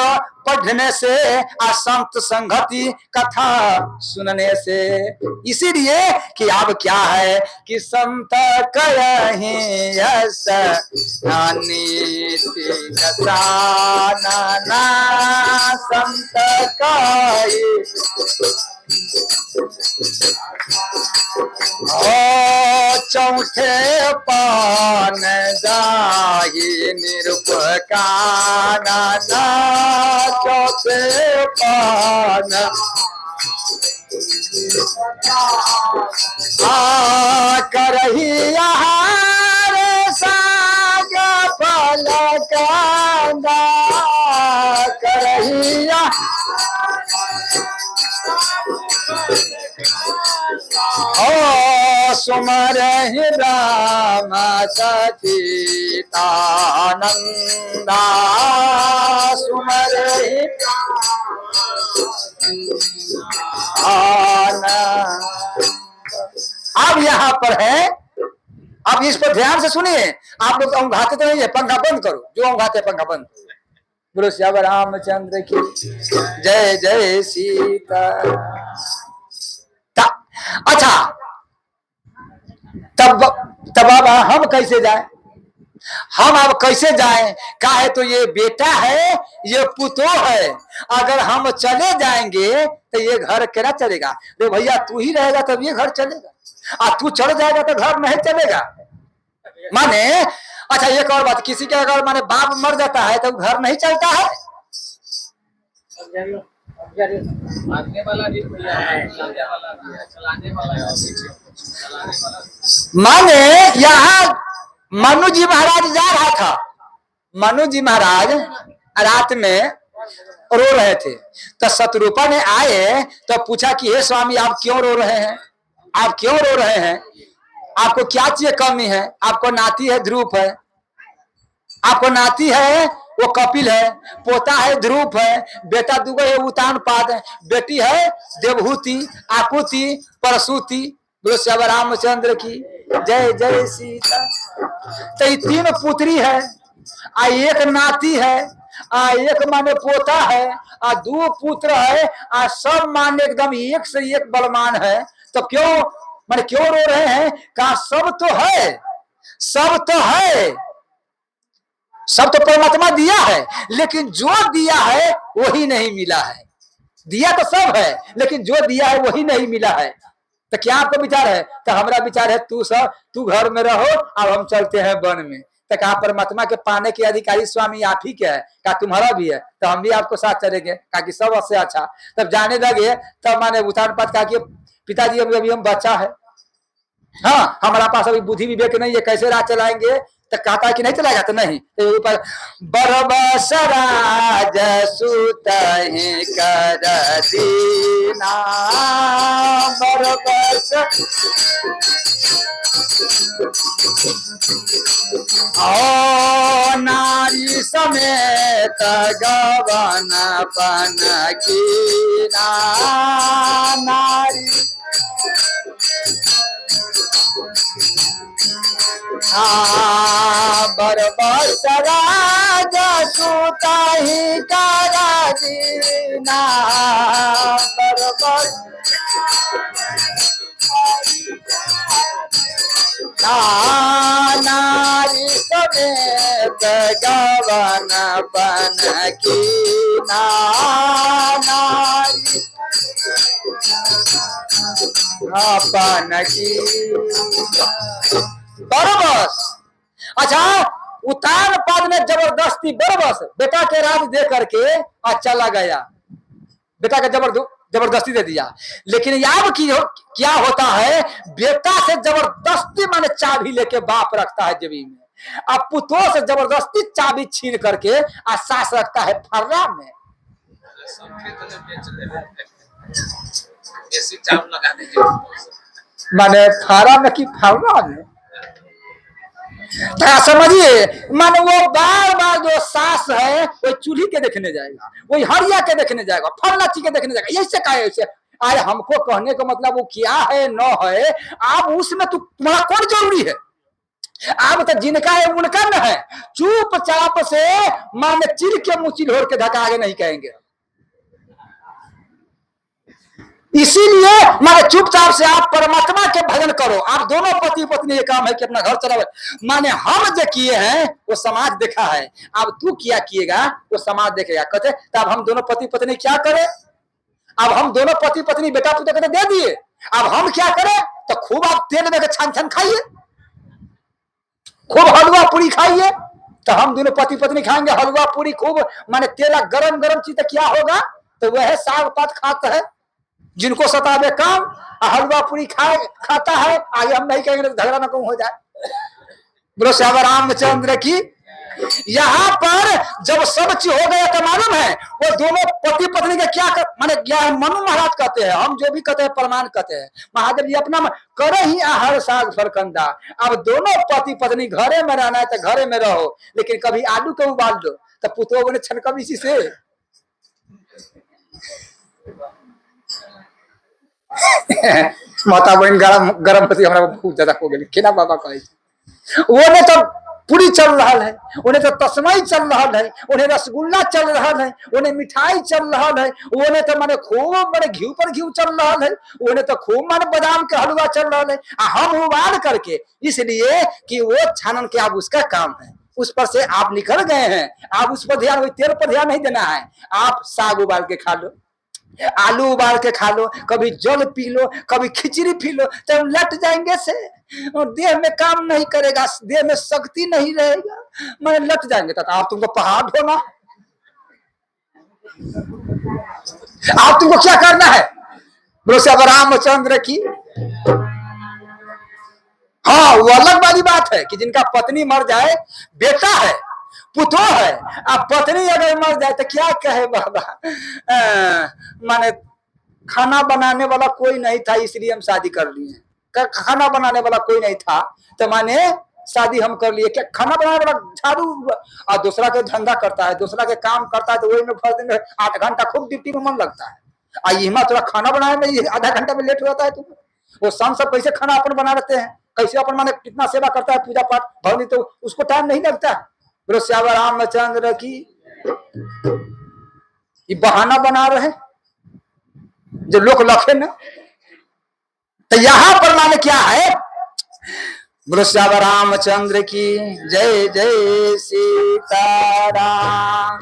पढ़ने से, असंत संगति कथा सुनने से। इसीलिए कि अब क्या है कि संत कहीं यस नीति दसाना संत कहीं चौथे पान जाही निरुपकाना चौथे पान करही आहार साग पलकाना करही सुमर राम सचितानंदा सुमर अब यहाँ पर है। अब इस पर ध्यान से सुनिए। आप लोग औंघाते तो नहीं है, पंखा बंद करो। जो औंघाते पंखा बंद। बोलो श्याम रामचंद्र की जय। जय सीता। अच्छा तब अब हम कैसे जाए? हम अब कैसे जाएं? का है तो ये बेटा है, ये पुतो है। अगर हम चले जाएंगे तो ये घर केना चलेगा? रे भैया तू ही रहेगा तब ये घर चलेगा, और तू चढ़ जाएगा तो घर नहीं चलेगा। माने अच्छा एक और बात, किसी के अगर माने बाप मर जाता है तो घर नहीं चलता है। मारने वाला भी है, चलाने वाला माने यहाँ मनु जी महाराज जा रहा था। मनु जी महाराज रात में रो रहे थे, तो शत्रुपा ने आए तो पूछा कि हे स्वामी आप क्यों रो रहे हैं? आप क्यों रो रहे हैं? आपको क्या चीज कमी है? आपको नाती है ध्रुव है, आपको नाती है वो कपिल है, पोता है ध्रुव है, बेटा दुगो है उतान पाद है, बेटी है देवहूति आकुति परसुति। बोलो श्याम रामचंद्र की जय। जय सीता। तो ये तीन पुत्री है, आ एक नाती है, आ एक माने पोता है, आ दो पुत्र है, आ सब माने एकदम एक से एक बलवान है। तो क्यों माने क्यों रो रहे हैं? कहा सब तो है, सब तो है, सब तो परमात्मा दिया है, लेकिन जो दिया है वही नहीं मिला है। दिया तो सब है लेकिन जो दिया है वही नहीं मिला है। तो क्या आपका विचार है? तो हमारा विचार है तू घर में रहो, अब हम चलते हैं वन में। तो कहा परमात्मा के पाने के अधिकारी स्वामी आप ही क्या है? कहा तुम्हारा भी है, तो हम भी आपको साथ चलेंगे। कहा कि सब से अच्छा। तब जाने लगे, तब माने उतार पात कहा कि पिताजी अभी हम बच्चा है, हाँ हमारा पास अभी बुद्धि विवेक नहीं है, कैसे राह चलाएंगे? तो कहता है कि नहीं चलाएगा तो नहीं। तो ऊपर बरबसराज सुत कर दीना बरबस ओ नारी समेत गवन पन कीना नारी बरबसराज सुता ही करा दीना बरबस नारी समेत गवन बन की नारी अपन की बरबस। अच्छा, उतान पद ने जबरदस्ती बरबस बेटा के राज दे करके और चला गया, बेटा का जबरदस्ती दे दिया। लेकिन याद क्या होता है, बेटा से जबरदस्ती माने चाबी लेके बाप रखता है जमीन में, अब पुतों से जबरदस्ती चाबी छीन करके और सास रखता है फर्रा में। माने फारा में कि फर्रा में, क्या समझिए। माने वो बार बार जो सास है वो चूल्ही के देखने जाएगा, वही हरिया के देखने जाएगा, फलना चीज के देखने जाएगा, ऐसे का ऐसे। आए हमको कहने का मतलब वो क्या है न है, आप उसमें तुम्हारा कौन जरूरी है, आप तो जिनका है उनका न है। चुपचाप से माने चिर के मुँह चिल्होर के धक्का आगे नहीं कहेंगे। इसीलिए माने चुपचाप से आप परमात्मा के भजन करो। आप दोनों पति पत्नी ये काम है कि अपना घर चलाओ। माने हम जो किए हैं वो समाज देखा है, अब तू क्या किएगा वो समाज देखेगा। कहते तब हम दोनों पति पत्नी क्या करें, अब हम दोनों पति पत्नी बेटा पुत्र कहते दे दिए, अब हम क्या करें, तो खूब आप तेल में छान छान खाइए, खूब हलवा पूरी खाइए। तो हम दोनों पति पत्नी खाएंगे हलवा पूरी खूब, माने तेला गरम गरम चीज, क्या होगा, तो वह साग पात खाता है, जिनको सतावे काम हलवा पूरी खाता है। आगे हम नहीं कहेंगे झगड़ा न कम हो जाए। बोलो श्याम रामचंद्र की। यहाँ पर जब सब चीज हो गया तो मालूम है वो दोनों पति पत्नी के क्या माने मनु महाराज कहते हैं, हम जो भी कहते हैं प्रमाण कहते हैं, महादेव जी अपना करे ही आहार साग फरकंदा। अब दोनों पति पत्नी घरे में रहना है तो घरे में रहो, लेकिन कभी आलू को उबाल दो तो पुतों ने छनकब इसी से। माता बहन गरम पति हमारा बहुत ज्यादा हो गई केना बाबा कहे, वो ने तो पूरी चल रहा है, उन्हें तो तस्मई चल रहा है, उन्हें रसगुल्ला चल रहा है, उन्हें मिठाई चल रहा है, उन्हें तो माने खूब माने घी पर घी चल रहा है, उन्हें तो खूब माने बादाम के हलवा चल रहा है। हम उबाल करके, इसलिए कि वो छानन के आप उसका काम है, उस पर से आप निकल गए हैं, आप उस पर ध्यान, तेल पर ध्यान नहीं देना है। आप साग उबाल के खा लो, आलू उबाल के खा लो, कभी जल पी लो, कभी खिचड़ी पी लो, तो लट जाएंगे से, और देह में काम नहीं करेगा, देह में शक्ति नहीं रहेगा, मैं लट जाएंगे। तो आप तुमको पहाड़ ढोना, आप तुमको क्या करना है। बोलो श्री रामचंद्र की। हाँ, वो अलग वाली बात है कि जिनका पत्नी मर जाए, बेटा है पुतो है, अब पत्नी अगर मर जाए तो क्या कहे बाबा। माने खाना बनाने वाला कोई नहीं था इसलिए हम शादी कर लिए, खाना बनाने वाला कोई नहीं था तो माने शादी हम कर लिए। क्या खाना बनाने वाला झाड़ू और दूसरा के धंधा करता है, दूसरा के काम करता है, तो वही में भर दिन 8 घंटा खूब ड्यूटी में मन लगता है। आई थोड़ा खाना बनाने में आधा घंटा में लेट हो जाता है। तुम वो शाम सब कैसे खाना अपन बना लेते हैं, कैसे अपन माने कितना सेवा करता है, पूजा पाठ भरनी, तो उसको टाइम नहीं लगता है। बोलो श्याम रामचंद्र की। ये बहाना बना रहे जो लोग लखे न, तो यहां पर माने क्या है। बोलो श्याम रामचंद्र की जय जय सीताराम।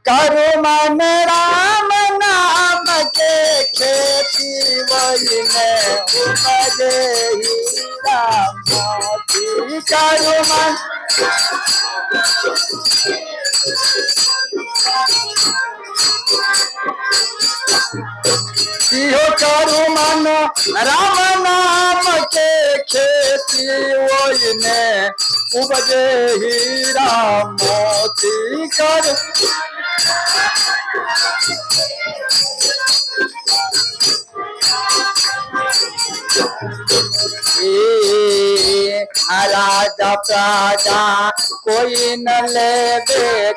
करो मन राम नाम के खेती वही में उपजे हीरा मोती। करो मन करो मन राम नाम के खेती वही में उपजे हीरा मोती। कर राजा प्राजा कोई न ले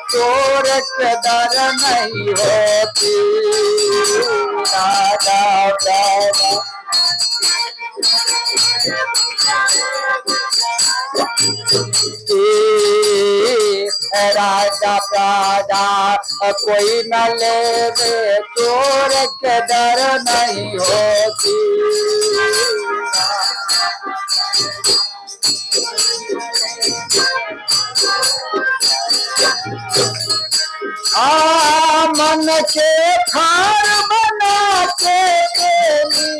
चोर के दर नहीं होती। राजा प्राजा राजा प्राजा कोई न ले चोर के दर नहीं होती। मन के थार बनाते प्रेमी,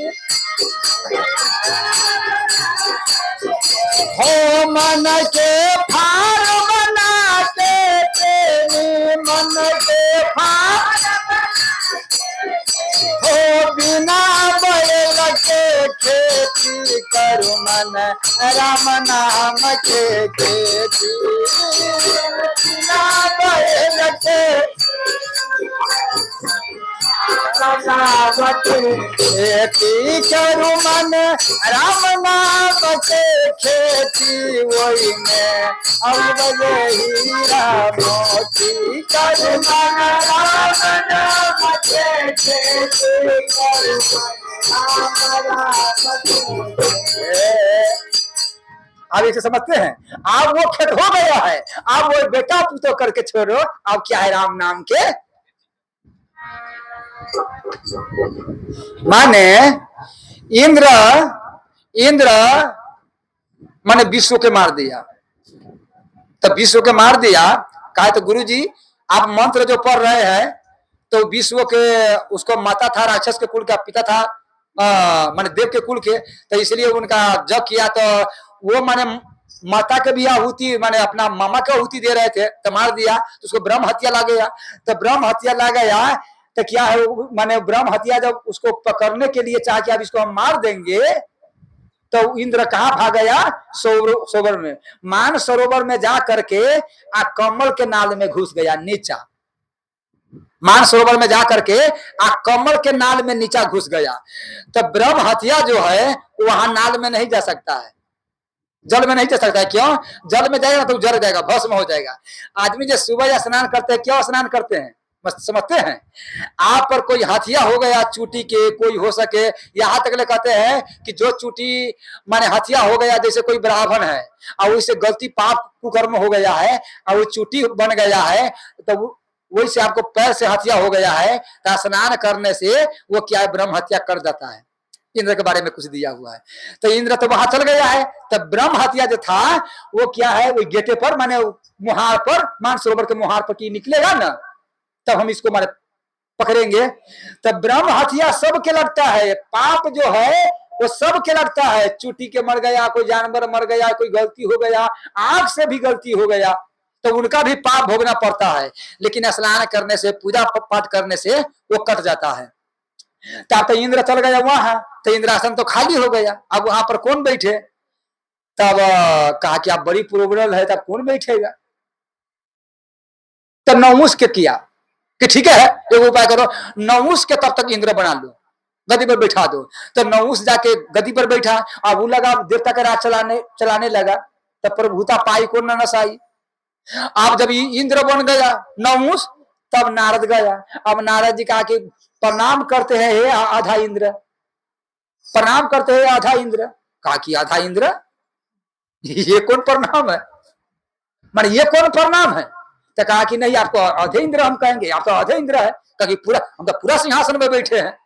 हो मन के फार बनाते प्रेमी, मन के फार हो बिना बैल के खेती करू मन राम नाम के खेती, बिना बैल के खेती करू मन राम नाम के खेती, वही में अब हीरा मोती करू मन राम नाम के खेती करू आप इसे समझते हैं। आप वो खेत हो गया है, आप वो बेटा पुतो करके छोड़ो, अब क्या है राम नाम के। माने इंद्र इंद्र माने विश्व के मार दिया, तो विश्व के मार दिया। कहा तो गुरु जी आप मंत्र जो पढ़ रहे हैं तो विश्व के उसको माता था, राक्षस के कुल का पिता था, माने देव के कुल के, तो इसलिए उनका जग किया। तो वो माने माता के भी आहुति माने अपना मामा के आहुति दे रहे थे, तो मार दिया, तो उसको ब्रह्म हत्या लग गया। तो ब्रह्म हत्या लग गया तो क्या है, माने ब्रह्म हत्या जब उसको पकड़ने के लिए चाह कि अब इसको हम मार देंगे, तो इंद्र कहाँ भाग गया, सरोवर में, मान सरोवर में जा करके आ कमल के नाल में घुस गया नीचा। मान सरोवर में जा करके आ कमल के नाल में नीचा घुस गया। तो ब्रह्म हत्या जो है वहां नाल में नहीं जा सकता है, जल में नहीं जा सकता है। क्यों? जल में जाएगा तो जल जाएगा, भस्म हो जाएगा। आदमी जो सुबह स्नान करते हैं, क्यों स्नान करते हैं समझते हैं? आप पर कोई हथिया हो गया चूटी के, कोई हो सके, यहाँ तक ले कहते हैं कि जो चूटी माने हथिया हो गया, जैसे कोई ब्राह्मण है और उससे गलती पाप कुकर्म हो गया है और वो चूटी बन गया है, तो वही से आपको पैर से हथिया हो गया है, तो स्नान करने से वो क्या है, ब्रह्म हत्या कर देता है। इंद्र के बारे में कुछ दिया हुआ है। तो इंद्र तो वहां चल गया है, तब ब्रह्म हत्या जो था वो क्या है, वो गेटे पर माने मुहार पर, मानसरोवर के मुहार पर की निकलेगा ना, तब हम इसको मारे पकड़ेंगे। तब ब्रह्म हत्या सबके लगता है, पाप जो है वो सबके लगता है। चूटी के मर गया, कोई जानवर मर गया, कोई गलती हो गया, आंख से भी गलती हो गया, तो उनका भी पाप भोगना पड़ता है। लेकिन स्नान करने से, पूजा पाठ करने से वो कट जाता है। तब तो इंद्र चल गया वहां, तो इंद्रासन तो खाली हो गया। अब वहां पर कौन बैठे? तब कहा कि आप बड़ी प्रोबल है, तब कौन बैठेगा? तब नहुष के किया कि ठीक है एक उपाय करो, नहुष के तब तक इंद्र बना लो, गद्दी पर बैठा दो। तो नहुष जाके गद्दी पर बैठा, अब वो लगा देवता का राज चलाने लगा। तब प्रभुता पाई को न नसाई। अब जब इंद्र बन गया नहुष, तब नारद गया। अब नारद जी कहा कि प्रणाम करते हैं हे आधा इंद्र, प्रणाम करते हैं आधा इंद्र। कहा कि आधा इंद्र, ये कौन प्रणाम है, माने ये कौन प्रणाम है? तो कहा कि नहीं, आपको आधे इंद्र हम कहेंगे, आप तो आधे इंद्र है। कहा कि पूरा, हम तो पूरा सिंहासन में बैठे हैं,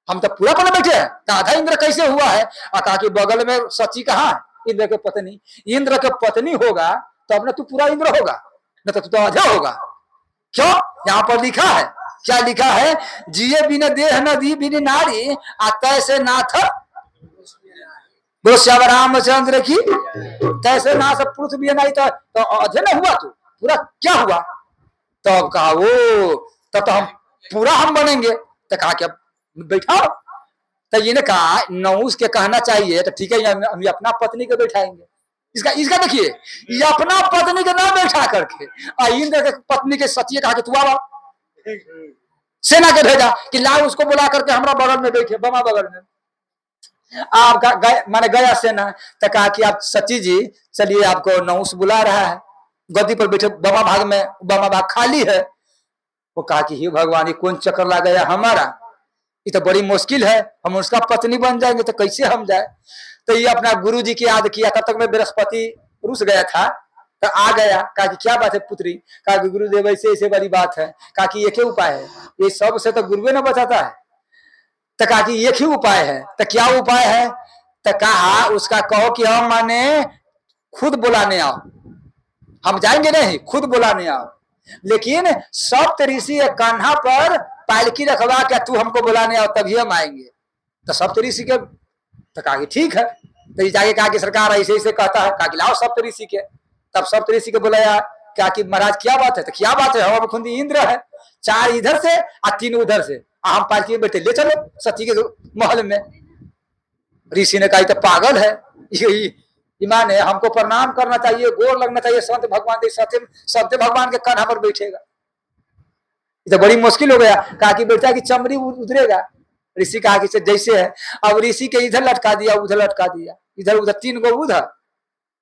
हम तो पूरा पर बैठे हैं, तो आधा इंद्र कैसे हुआ है? और कहा कि बगल में सची कहाँ है, इंद्र के पत्नी, इंद्र के पत्नी होगा तो अब ना तू पूरा इंद्र होगा, न तो तू तो आधा होगा। क्यों? यहाँ पर लिखा है, क्या लिखा है? जिये बिना देह नदी बिना नारी, तैसे नाथ बोलो श्याम रामचंद्र की, तैसे ना सब पुरुष भी नहीं, तो अधे न हुआ, तू पूरा क्या हुआ? तो कहा वो तब तो हम पूरा हम बनेंगे। तो कहा कि अब बैठाओ। तो ये ने कहा नहुष के कहना चाहिए तो ठीक है, हम अपना पत्नी को बैठाएंगे। इसका देखिए, ये अपना पत्नी के ना बैठा करके इंद्र के पत्नी के सचिए कहा कि तू आओ, सेना के भेजा कि लाओ उसको बुला करके हमारा बगल में बैठे, बमा बगल में। आप माने गया सेना, तो कहा कि आप सची जी चलिए, आपको नहुष बुला रहा है, गद्दी पर बैठे, बमा भाग में, बमा भाग खाली है। वो कहा कि हे भगवान, ये कौन चक्कर लगा गया हमारा, ये तो बड़ी मुश्किल है, हम उसका पत्नी बन जाएंगे तो कैसे हम जाए? तो ये अपना गुरु जी की याद किया। तब तक मैं बृहस्पति रुस गया था, तो आ गया। कहा कि क्या बात है पुत्री? कहा कि गुरुदेव ऐसे ऐसे वाली बात है। कहा कि एक ही उपाय है, ये सब से तो गुरुवे ने बताता है। तो कहा कि एक ही उपाय है। तो क्या उपाय है? तो कहा उसका कहो कि हम माने खुद बुलाने आओ, हम जाएंगे नहीं, खुद बुलाने आओ। लेकिन सप्त ऋषि कान्हा पर पालकी रखवा के तू हमको बुलाने आओ तभी हम आएंगे। तो सप्त ऋषि के तो कहा कि ठीक है। तो ये जाके कहा कि सरकार ऐसे ऐसे कहता है, कहा कि लाओ सप्त ऋषि के। तब सप्त ऋषि के बुलाया, क्या कि महाराज क्या बात है? तो क्या बात है, हवा खुंदी इंद्र है, 4 इधर से और 3 उधर से, हम पालकी में बैठे, ले चलो सती के महल में। ऋषि ने कहा तो पागल है, ईमान है, हमको प्रणाम करना चाहिए, गोर लगना चाहिए संत भगवान, संत भगवान के कान्हा पर बैठेगा, तो बड़ी मुश्किल हो गया। कहा कि बेटा की चमड़ी उतरेगा। ऋषि कहा कि जैसे है। अब ऋषि के इधर लटका दिया, उधर लटका दिया, इधर उधर 3 गो उधर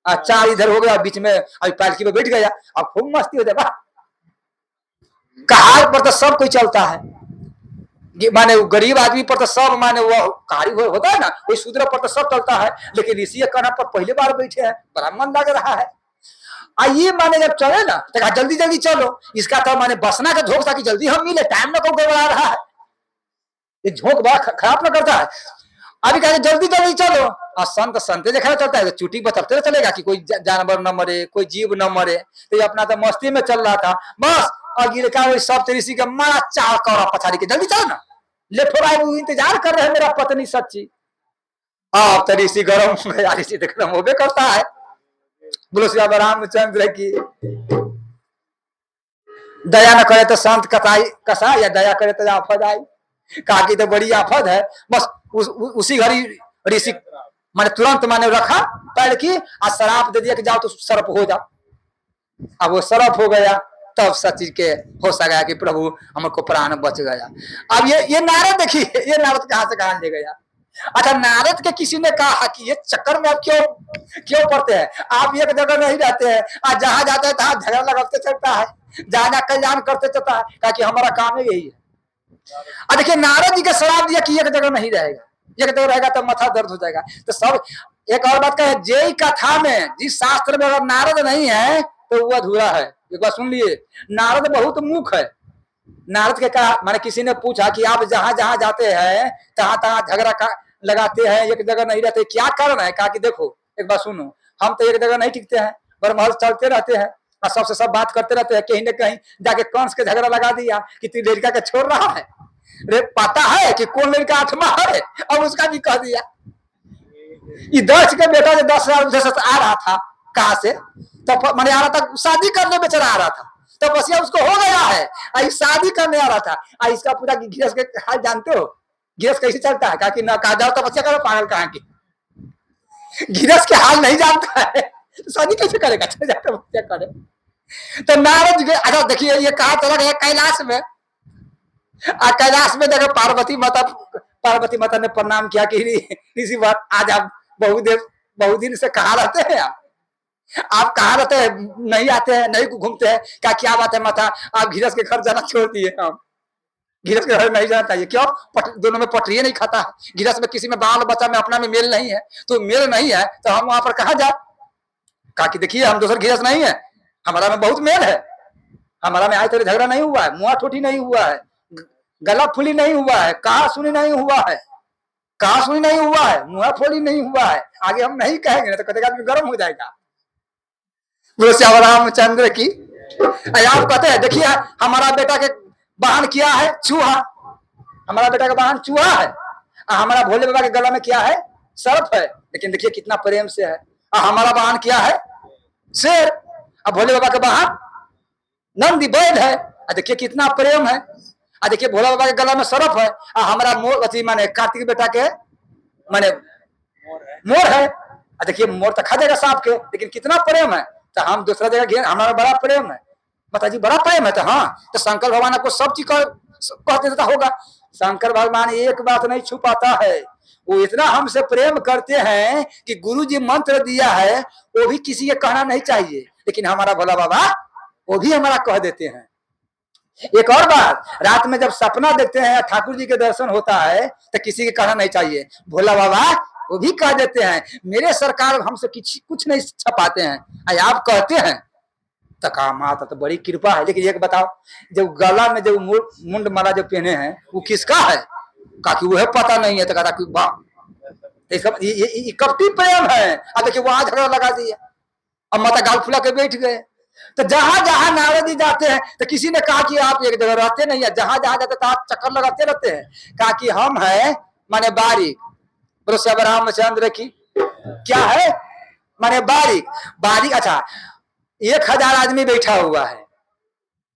और 4 इधर हो गया, बीच में अभी पालकी में बैठ गया। अब खूब मस्ती हो जाए। कहार पर तो सब कोई चलता है, माने गरीब आदमी पर तो सब, माने वो कारी होता है ना, वही शूद्र पर तो सब चलता है। लेकिन ऋषि के कान्हा पर पहले बार बैठे हैं, बड़ा मन लग रहा है। ये माने जब चले ना तो कहा जल्दी जल्दी चलो। इसका तो माने बसना का झोंक था कि जल्दी हम मिले, टाइम ना को गड़बड़ा रहा है, ये झोंक बड़ा खराब ना करता है। अभी कहा जल्दी जल्दी चलो। और संत संते देखा चलता है, चुटी बतलते चलेगा कि कोई जानवर न मरे, कोई जीव न मरे। तो ये अपना तो मस्ती में चल रहा था बस। और का सब ऋषि के मारा 4 कौरा पछाड़ी के, जल्दी चलो ना, ले थोड़ा इंतजार कर रहे हैं मेरा पत्नी सच्ची। अब तो ऋषि गर्म हो गया, ऋषि तो गर्म होबे करता है। बोलो श्री रामचंद्र की। दया न करे तो संत कसा, या दया करे तो आफत आई। कहा कि तो बड़ी आफत है। बस उसी घड़ी ऋषि माने तुरंत माने रखा पैर की और शराप दे दिया कि जाओ तो सर्प हो जाओ। अब वो सर्प हो गया, तब सची के होश आ गया कि प्रभु हमको प्राण बच गया। अब ये नारद देखिए, ये नारद कहां से कहां ले गया। अच्छा, नारद के किसी ने कहा कि ये चक्कर में आप क्यों पड़ते हैं, आप एक जगह नहीं रहते हैं, आज जहां जाते हैं तहां झगड़ा लगाते चलता है, जहां कल्याण करते चलता है, ताकि हमारा काम ही यही है। अब देखिए नारद जी के श्राप दिया कि एक जगह नहीं रहेगा, एक जगह रहेगा तो माथा दर्द हो जाएगा। तो सब एक और बात कहे, जे कथा में जिस शास्त्र में अगर नारद नहीं है तो वो अधूरा है। एक बार सुन लिए, नारद बहुत मूर्ख है। नारद के कहा, मैंने किसी ने पूछा कि आप जहां जहां जाते हैं तहां तहां झगड़ा लगाते हैं, एक जगह नहीं रहते, क्या कारण है? कहा कि देखो एक बार सुनो, हम तो एक जगह नहीं टिकते हैं, बरमहल चलते रहते हैं और सबसे सब बात करते रहते हैं। कहीं न कहीं जाके कंस के झगड़ा लगा दिया कि तू लड़का के छोड़ रहा है, रे पता है कि कौन लड़का 8वां है, अब उसका भी कह दिया। ये 10 का बेटा जो 10,000 से आ रहा था, कहां से तो मैंने आ रहा था, शादी करने बेचारा आ रहा था, तो बसिया उसको हो गया है, शादी करने आ रहा था। इसका पूरा गृहस्थ के हाल जानते हो, गृहस्थ कैसे चलता है? कहा कि ना कहा जाओ तो बच्चा करो, पागल कहाँ की, गृहस्थ के हाल नहीं जानता है, तो शादी कैसे करेगा? चल जाता बच्चा करे। तो नारद अच्छा देखिए, ये कहा चला गया कैलाश में, कैलाश में देखो पार्वती माता ने प्रणाम किया कि इसी बात आज आप बहुत दिन से कहाँ रहते हैं, आप कहाँ रहते हैं, नहीं आते हैं, नहीं घूमते हैं। क्या बात है माता, आप गृहस्थ के घर जाना छोड़ दिए? हम गृहस्थ के घर नहीं जाना चाहिए। क्यों? दोनों में पटरी नहीं खाता है, गृहस्थ में किसी में बाल बच्चा में अपना में मेल नहीं है, तो मेल नहीं है तो हम वहां पर कहा जाए? कहा कि देखिए हम दूसरे गृहस्थ नहीं है, हमारा में बहुत मेल है, हमारा में आज तक झगड़ा नहीं हुआ है, मुआ ठोठी नहीं हुआ है, गला फुली नहीं हुआ है, कहा सुनी नहीं हुआ है, कहा सुनी नहीं हुआ है, मुआ फोड़ी नहीं हुआ है। आगे हम नहीं कहेंगे ना तो कहेगा गर्म हो जाएगा। बोलो श्री रामचंद्र की। आप कहते हैं देखिए हमारा बेटा के वाहन किया है चूहा, हमारा बेटा का वाहन चूहा है, हमारा भोले बाबा के गला में क्या है? सर्प है। लेकिन देखिए कितना प्रेम से है। हमारा वाहन क्या है? शेर। अब भोले बाबा का वाहन नंदी बैल है। देखिए कितना प्रेम है। देखिए भोला बाबा के गला में सर्प है, हमारा मोर अथी माने कार्तिक बेटा के माने मोर है। देखिए मोर तो खा जाएगा सांप के, लेकिन कितना प्रेम है। तो हम दूसरा जगह हमारा बड़ा प्रेम है। माता जी बड़ा प्रेम है तो हाँ, तो शंकर भगवान आपको सब चीज कह देता होगा। शंकर भगवान एक बात नहीं छुपाता है, वो इतना हमसे प्रेम करते हैं कि गुरु जी मंत्र दिया है वो भी किसी के कहना नहीं चाहिए, लेकिन हमारा भोला बाबा वो भी हमारा कह देते हैं। एक और बात, रात में जब सपना देखते हैं ठाकुर जी के दर्शन होता है तो किसी के कहना नहीं चाहिए, भोला बाबा वो भी कह देते हैं मेरे सरकार हमसे कुछ नहीं छपाते हैं, आप कहते हैं तो कहा माता तो बड़ी कृपा है। लेकिन एक बताओ, जब गला में जो मुंड माला जो पहने हैं वो किसका है? कहा कि वह पता नहीं है। तो कहा ये कपटी प्रेम है। अब देखिए वहां झगड़ा लगा दिया। अब माता गाल फुला के बैठ गए। तो जहां जहां नारद जी जाते हैं तो किसी ने कहा कि आप एक जगह रहते नहीं है, जहां जहां जाते तो आप चक्कर लगाते रहते हैं। कहा कि हम है माने बारीक, बोलो श्री रामचंद्र की क्या है माने बारीक। बारीक अच्छा 1000 आदमी बैठा हुआ है,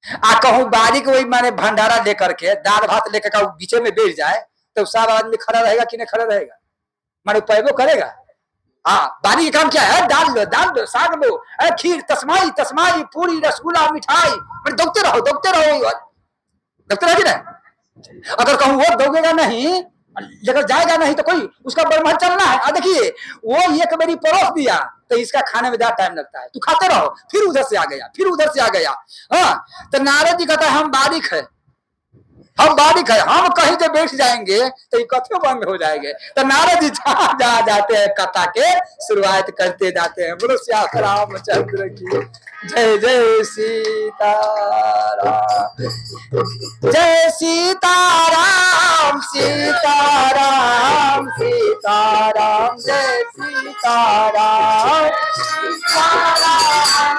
आ कहूं बारीक वही माने भंडारा लेकर के दाल भात लेकर के बीचे में बैठ जाए तो सब आदमी खड़ा रहेगा कि नहीं खड़ा रहेगा, माने पैबो करेगा। हाँ बारी का काम क्या है, दाल दो साग दो, खीर तस्माई तस्माई पूरी रसगुल्ला मिठाई, दौड़ते रहो दौड़ते रहो दौड़ते रहो ना। अगर कहूँ वो दौड़ेगा नहीं लेकर जाएगा नहीं तो कोई उसका बरमहल चलना है। देखिए वो एक मेरी परोस दिया तो इसका खाने में ज्यादा टाइम लगता है, तू खाते रहो, फिर उधर से आ गया फिर उधर से आ गया। हाँ तो नारद जी कहता है हम बारीक है, हम बारीक है, हम कहीं से बैठ जाएंगे तो ये कथों बंद हो जाएंगे। तो नारद जी जहां जहां जाते हैं कथा के शुरुआत करते जाते हैं। बोलो श्री रामचंद्र की जय। जय सीताराम जय सीताराम सीताराम सीताराम जय सीताराम सीताराम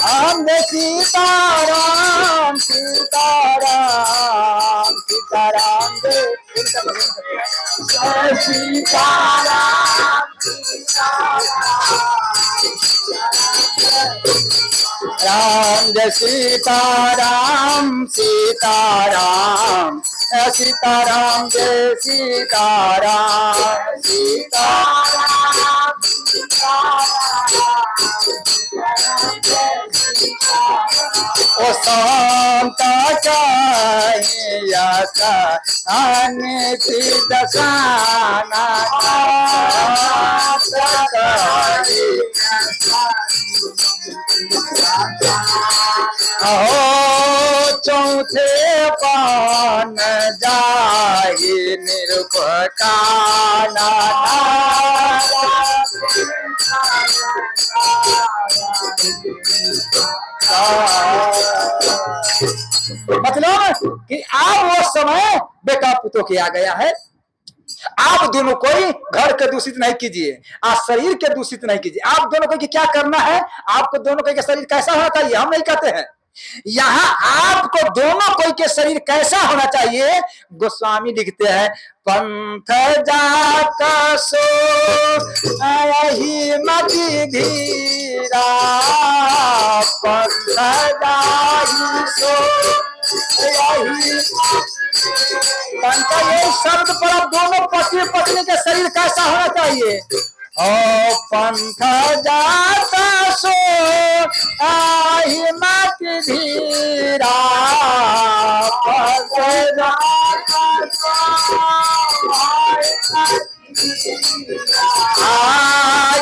हम सीताराम सीताराम सीताराम जय सीताराम राम जय सीताराम सीताराम सीताराम जय सीताराम सीताराम ओ शांता चाहिए अनिति दशाना अहो चौथे पान जाहि निरुपकाना मतलब कि आप वो समय बेटा पुतों के आ गया है। आप दोनों कोई घर के दूषित नहीं कीजिए, आप शरीर के दूषित नहीं कीजिए। आप दोनों को क्या करना है, आपको दोनों को शरीर कैसा होना चाहिए हम नहीं कहते हैं, यहाँ आपको दोनों कोई के शरीर कैसा होना चाहिए। गोस्वामी लिखते हैं पंथ जाता सो यही मति धीरा, पंथ जाही सो यही पंथ। ये शब्द पर दोनों पति पत्नी के शरीर कैसा होना चाहिए। ओ पंथ जाता सो आहि मत धीरा, पंथ जाता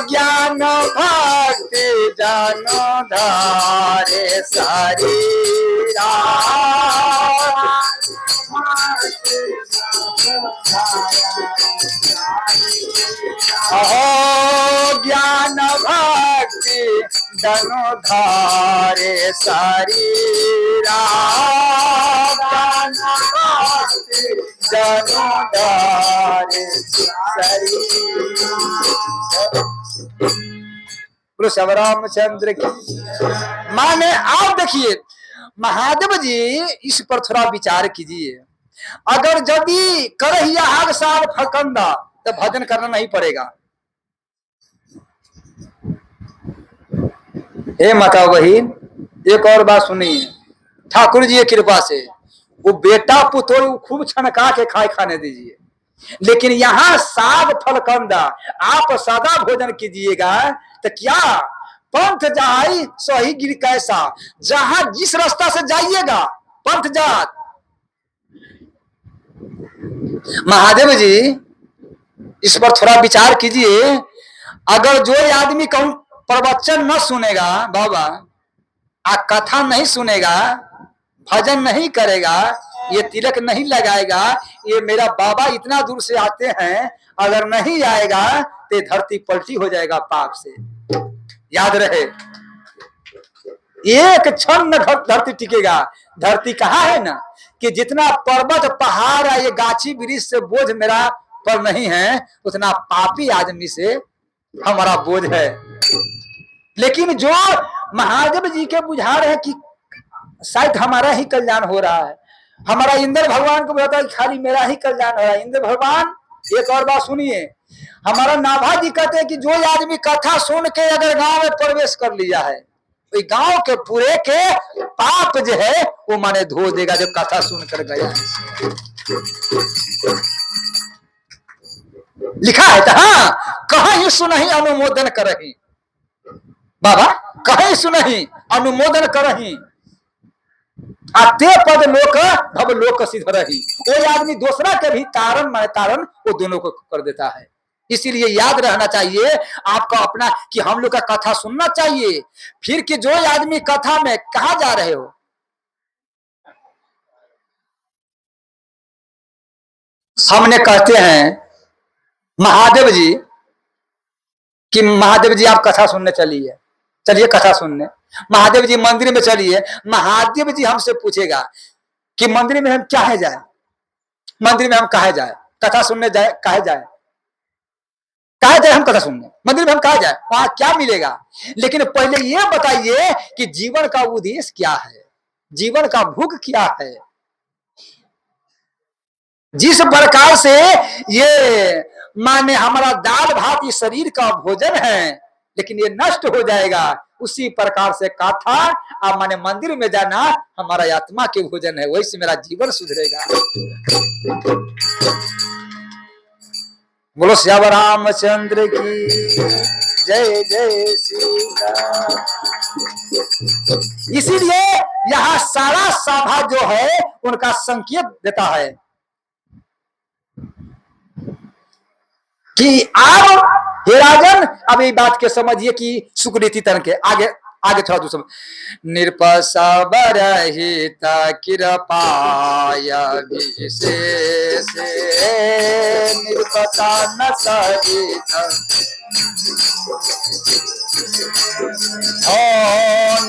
ज्ञान भक्ति जन धारे शरीरा, अहो ज्ञान भक्ति धनु धारे शरीरा, ज्ञान भक्ति धनु धारे शरीरा। बोलो श्री रामचंद्र की। माने आप देखिए महादेव जी इस पर थोड़ा विचार कीजिए। अगर यदि करहिया आग साल फकंदा तो भजन करना नहीं पड़ेगा। हे माता बहिन एक और बात सुनिए, ठाकुर जी की कृपा से वो बेटा पुत्र खूब छनका के खाने दीजिए, लेकिन यहाँ साग फलकंदा आप सदा भोजन कीजिएगा। तो क्या पंथ जाई सही गिर कैसा, जहां जिस रास्ता से जाइएगा पंथ जात। महादेव जी इस पर थोड़ा विचार कीजिए। अगर जो आदमी कहूं प्रवचन न सुनेगा बाबा, आ कथा नहीं सुनेगा, भजन नहीं करेगा, ये तिलक नहीं लगाएगा, ये मेरा बाबा इतना दूर से आते हैं, अगर नहीं आएगा तो धरती पलटी हो जाएगा पाप से। याद रहे एक क्षण न धरती टिकेगा। धरती कहाँ है ना कि जितना पर्वत पहाड़ है, ये गाछी वृक्ष से बोझ मेरा पर नहीं है, उतना पापी आदमी से हमारा बोझ है। लेकिन जो महादेव जी के बुझा रहे हैं कि शायद हमारा ही कल्याण हो रहा है, हमारा इंद्र भगवान को बताया कि खाली मेरा ही कल्याण हो रहा है। इंद्र भगवान एक और बात सुनिए, हमारा नाभा जी कहते हैं कि जो आदमी कथा सुन के अगर गांव में प्रवेश कर लिया है, तो गांव के पूरे के पाप जो है वो माने धो देगा, जो कथा सुनकर गया है। लिखा है तो हाँ, कहीं सुनही अनुमोदन करही, बाबा कहीं सुनही अनुमोदन करही, आते पद लोक भव लोक सिद्ध रही। वो आदमी दूसरा के भी तारण माने तारण वो दोनों को कर देता है। इसीलिए याद रहना चाहिए आपका अपना कि हम लोग का कथा सुनना चाहिए। फिर कि जो आदमी कथा में कहा जा रहे हो, हमने कहते हैं महादेव जी कि महादेव जी आप कथा सुनने चलिए, चलिए कथा सुनने, महादेव जी मंदिर में चलिए। महादेव जी हमसे पूछेगा कि मंदिर में हम क्या जाए, मंदिर में हम कहा जाए, कथा सुनने जाए, कहा जाए, कहा जाए हम कथा सुनने, मंदिर में हम कहा जाए, वहां क्या मिलेगा। लेकिन पहले ये बताइए कि जीवन का उद्देश्य क्या है, जीवन का भूख क्या है। जिस प्रकार से ये माने हमारा दाल भात इस शरीर का भोजन है, लेकिन ये नष्ट हो जाएगा, उसी प्रकार से कथा और माने मंदिर में जाना हमारा आत्मा के भोजन है, वही से मेरा जीवन सुधरेगा। बोलो श्याम रामचंद्र की जय जय श्री राम। इसीलिए यहाँ सारा सभा जो है उनका संकेत देता है कि आप हे राजन, अब ये बात के समझिए कि सुकृति तन के आगे आगे थोड़ा दूसरा, निरपसबरहित कृपाय विशेष निरपता न सहित ओ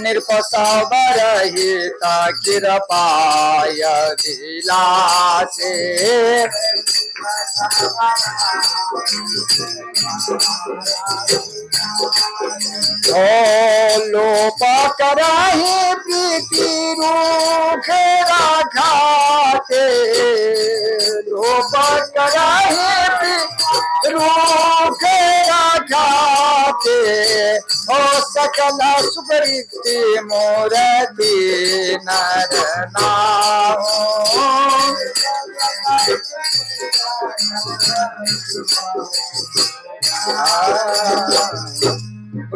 निरपसबरहित कृपाय विलासे ओ लोप कराही प्रीति रूख राखाते, लोप कराही प्रीति रूख राखाते, ओ सकल सुकृति मोरती नर नाम।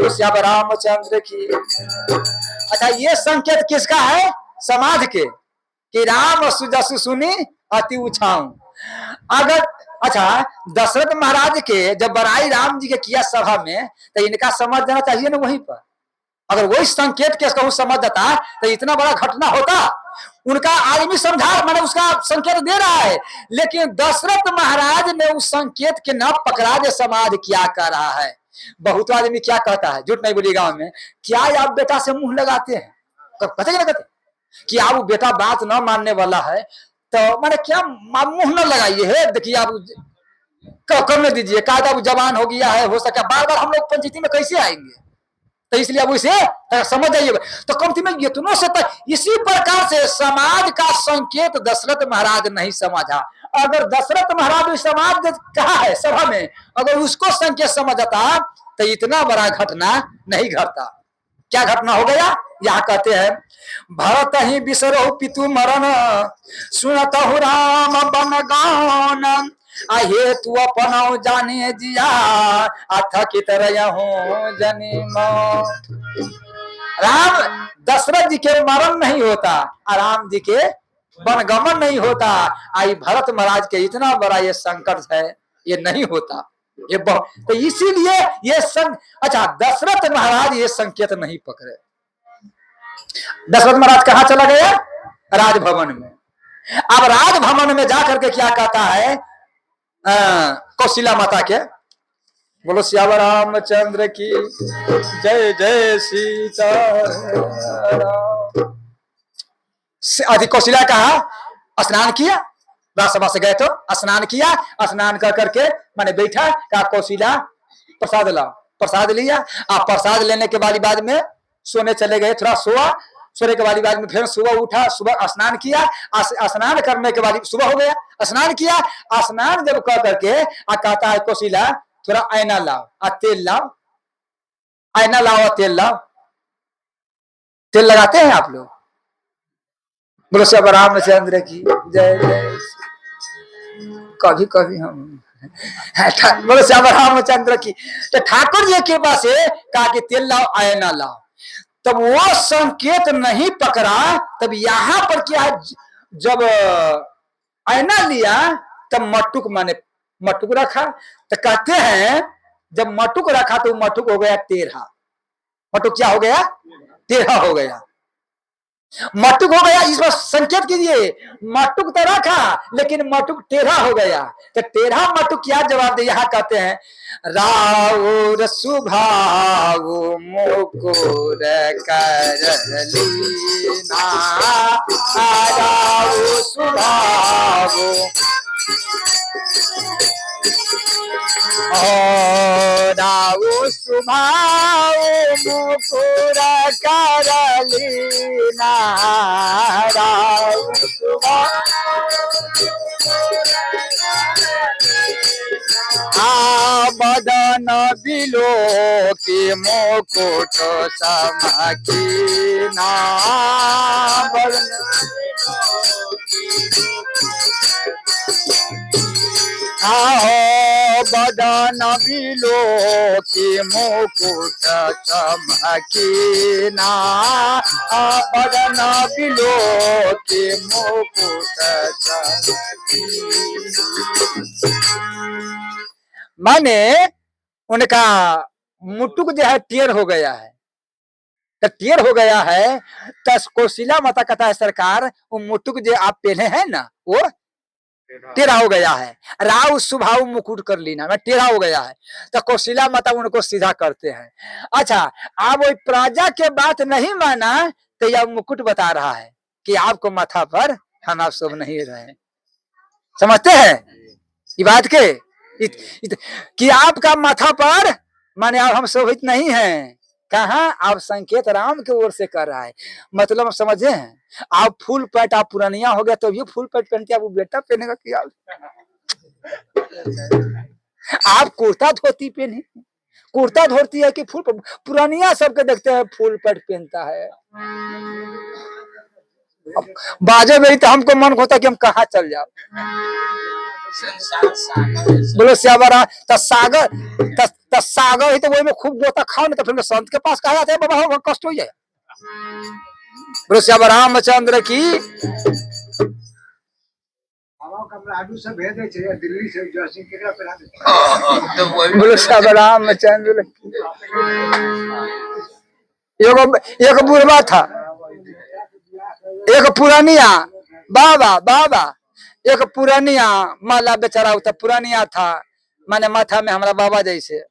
श्याम रामचंद्र की। अच्छा, ये संकेत किसका है? समाज के, कि राम सुजसु सुनी अति उछाऊ। अगर अच्छा दशरथ महाराज के जब बड़ाई राम जी के किया सभा में, तो इनका समझ जाना चाहिए ना वहीं पर। अगर वही संकेत के कहूं समझ जाता तो इतना बड़ा घटना होता। उनका आदमी समझा, मैंने उसका संकेत दे रहा है, लेकिन दशरथ महाराज ने उस संकेत के न पकड़ा दे समाज क्या कर रहा है। बहुत आदमी क्या कहता है, झूठ नहीं बोलिए गांव में, क्या आप बेटा से मुंह लगाते हैं, कहते कि ना कहते कि आप बेटा बात न मानने वाला है, तो मैंने क्या मुंह न लगाइए है, देखिए आप करने दीजिए, कहा जवान हो गया है, हो सका बार बार हम लोग पंचायती में कैसे आएंगे, तो इसलिए अब इसे समझ जाइएगा। तो कमती में इतनों से तक इसी प्रकार से समाज का संकेत दशरथ महाराज नहीं समझा। अगर दशरथ महाराज समाज कहा है सभा में, अगर उसको संकेत समझता तो इतना बड़ा घटना नहीं घटता। क्या घटना हो गया, यहाँ कहते हैं, भरत ही बिसरो पितु मरण सुनतहु राम बन गान, आहे तू अपनाओ जाने जिया अथ की तरह जनिम। राम दशरथ जी के मरण नहीं होता, राम जी के वनगमन नहीं होता, आई भरत महाराज के इतना बड़ा ये संकट है, ये नहीं होता। ये तो इसीलिए ये अच्छा दशरथ महाराज ये संकेत नहीं पकड़े। दशरथ महाराज कहाँ चला गया? राजभवन में। अब राजभवन में जाकर के क्या कहता है कौशल्या माता के, बोलो श्याम रामचंद्र की जय जय सीता। कौशल्या कहा, स्नान किया, राजसभा से गए तो स्नान किया, स्नान कर करके मैंने बैठा, कहा कौशिला प्रसाद लाओ, प्रसाद लिया। आप प्रसाद लेने के बाद में सोने चले गए, थोड़ा सोआ, सोने के बाद में फिर सुबह उठा, सुबह स्नान किया, स्नान करने के बाद सुबह हो गया, स्नान किया, स्नान जब कर करके कहता है कौशिला थोड़ा आईना लाओ और तेल लाओ, आईना लाओ और तेल लाओ। तेल लगाते हैं आप लोग? बोलो श्री रामचंद्र की जय जय। कभी कभी हम बोलो श्री रामचंद्र की। तो ठाकुर जी के पास कहा कि तेल लाओ आईना लाओ, तब वो संकेत नहीं पकड़ा, तब यहां पर क्या, जब आईना लिया तब मटुक माने मटुक रखा, तो कहते हैं जब मटुक रखा तो मटुक हो गया टेढ़ा। मटुक क्या हो गया? टेढ़ा हो गया, मटुक हो गया। इस पर संकेत कीजिए, मटुक तो रखा लेकिन मटुक टेढ़ा हो गया, तो टेढ़ा मटुक क्या जवाब दे? यहाँ कहते हैं राउर सुभाव मुकुर करलीना, राउर सुभाव राउ सुभाव मुकुर करलीना, राउ सुभाव बदन बिलो की मुकुट समकीना, बदन बदन बिलो की मुकुट चमकीना, बदन बिलो की मुकुट चमकीना। माने उनका मुटुक जो है टेढ़ हो गया है, तो टेढ़ हो गया है, तो कौशिला माता कहता है सरकार वो मुटुक जो आप पहने हैं ना वो टेढ़ा हो गया है, राव सुभाव मुकुट कर लीना, मैं टेढ़ा हो गया है। तो कौशिला माता उनको सीधा करते हैं। अच्छा, आप वो प्रजा के बात नहीं माना तो यह मुकुट बता रहा है कि आपको माथा पर हम आप सब नहीं रहे। समझते हैं ये बात के कि आपका माथा पर माने आप हम शोभित नहीं हैं। कहा आप संकेत राम की ओर से कर रहा है, मतलब समझे हैं। आप फुल पैंट, आप पुरानिया हो गया तो ये फुल पैंट पहनते, आप बेटा पहनेगा क्या? आप कुर्ता धोती पहने, कुर्ता धोती है कि फुल? पुरानिया सबके देखते हैं फुल पैंट पहनता है। बाजे मेरी तो हमको मन होता कि हम कहाँ चल जाओ। बोलो श्यावरा सागर सागर ही तो वही में खूब गोता खाओ ना, तो फिर संत के पास कहा जाते हैं बाबा हो कष्ट हो जाए। बोलो श्यावरा रामचंद्र की। बोलो श्यावरा रामचंद्र की। एक बुढ़वा था, एक पुरानिया, बाबा बाबा, एक पुरानिया माला बेचारा होता पुरानिया था, माने माथा में हमारा बाबा जैसे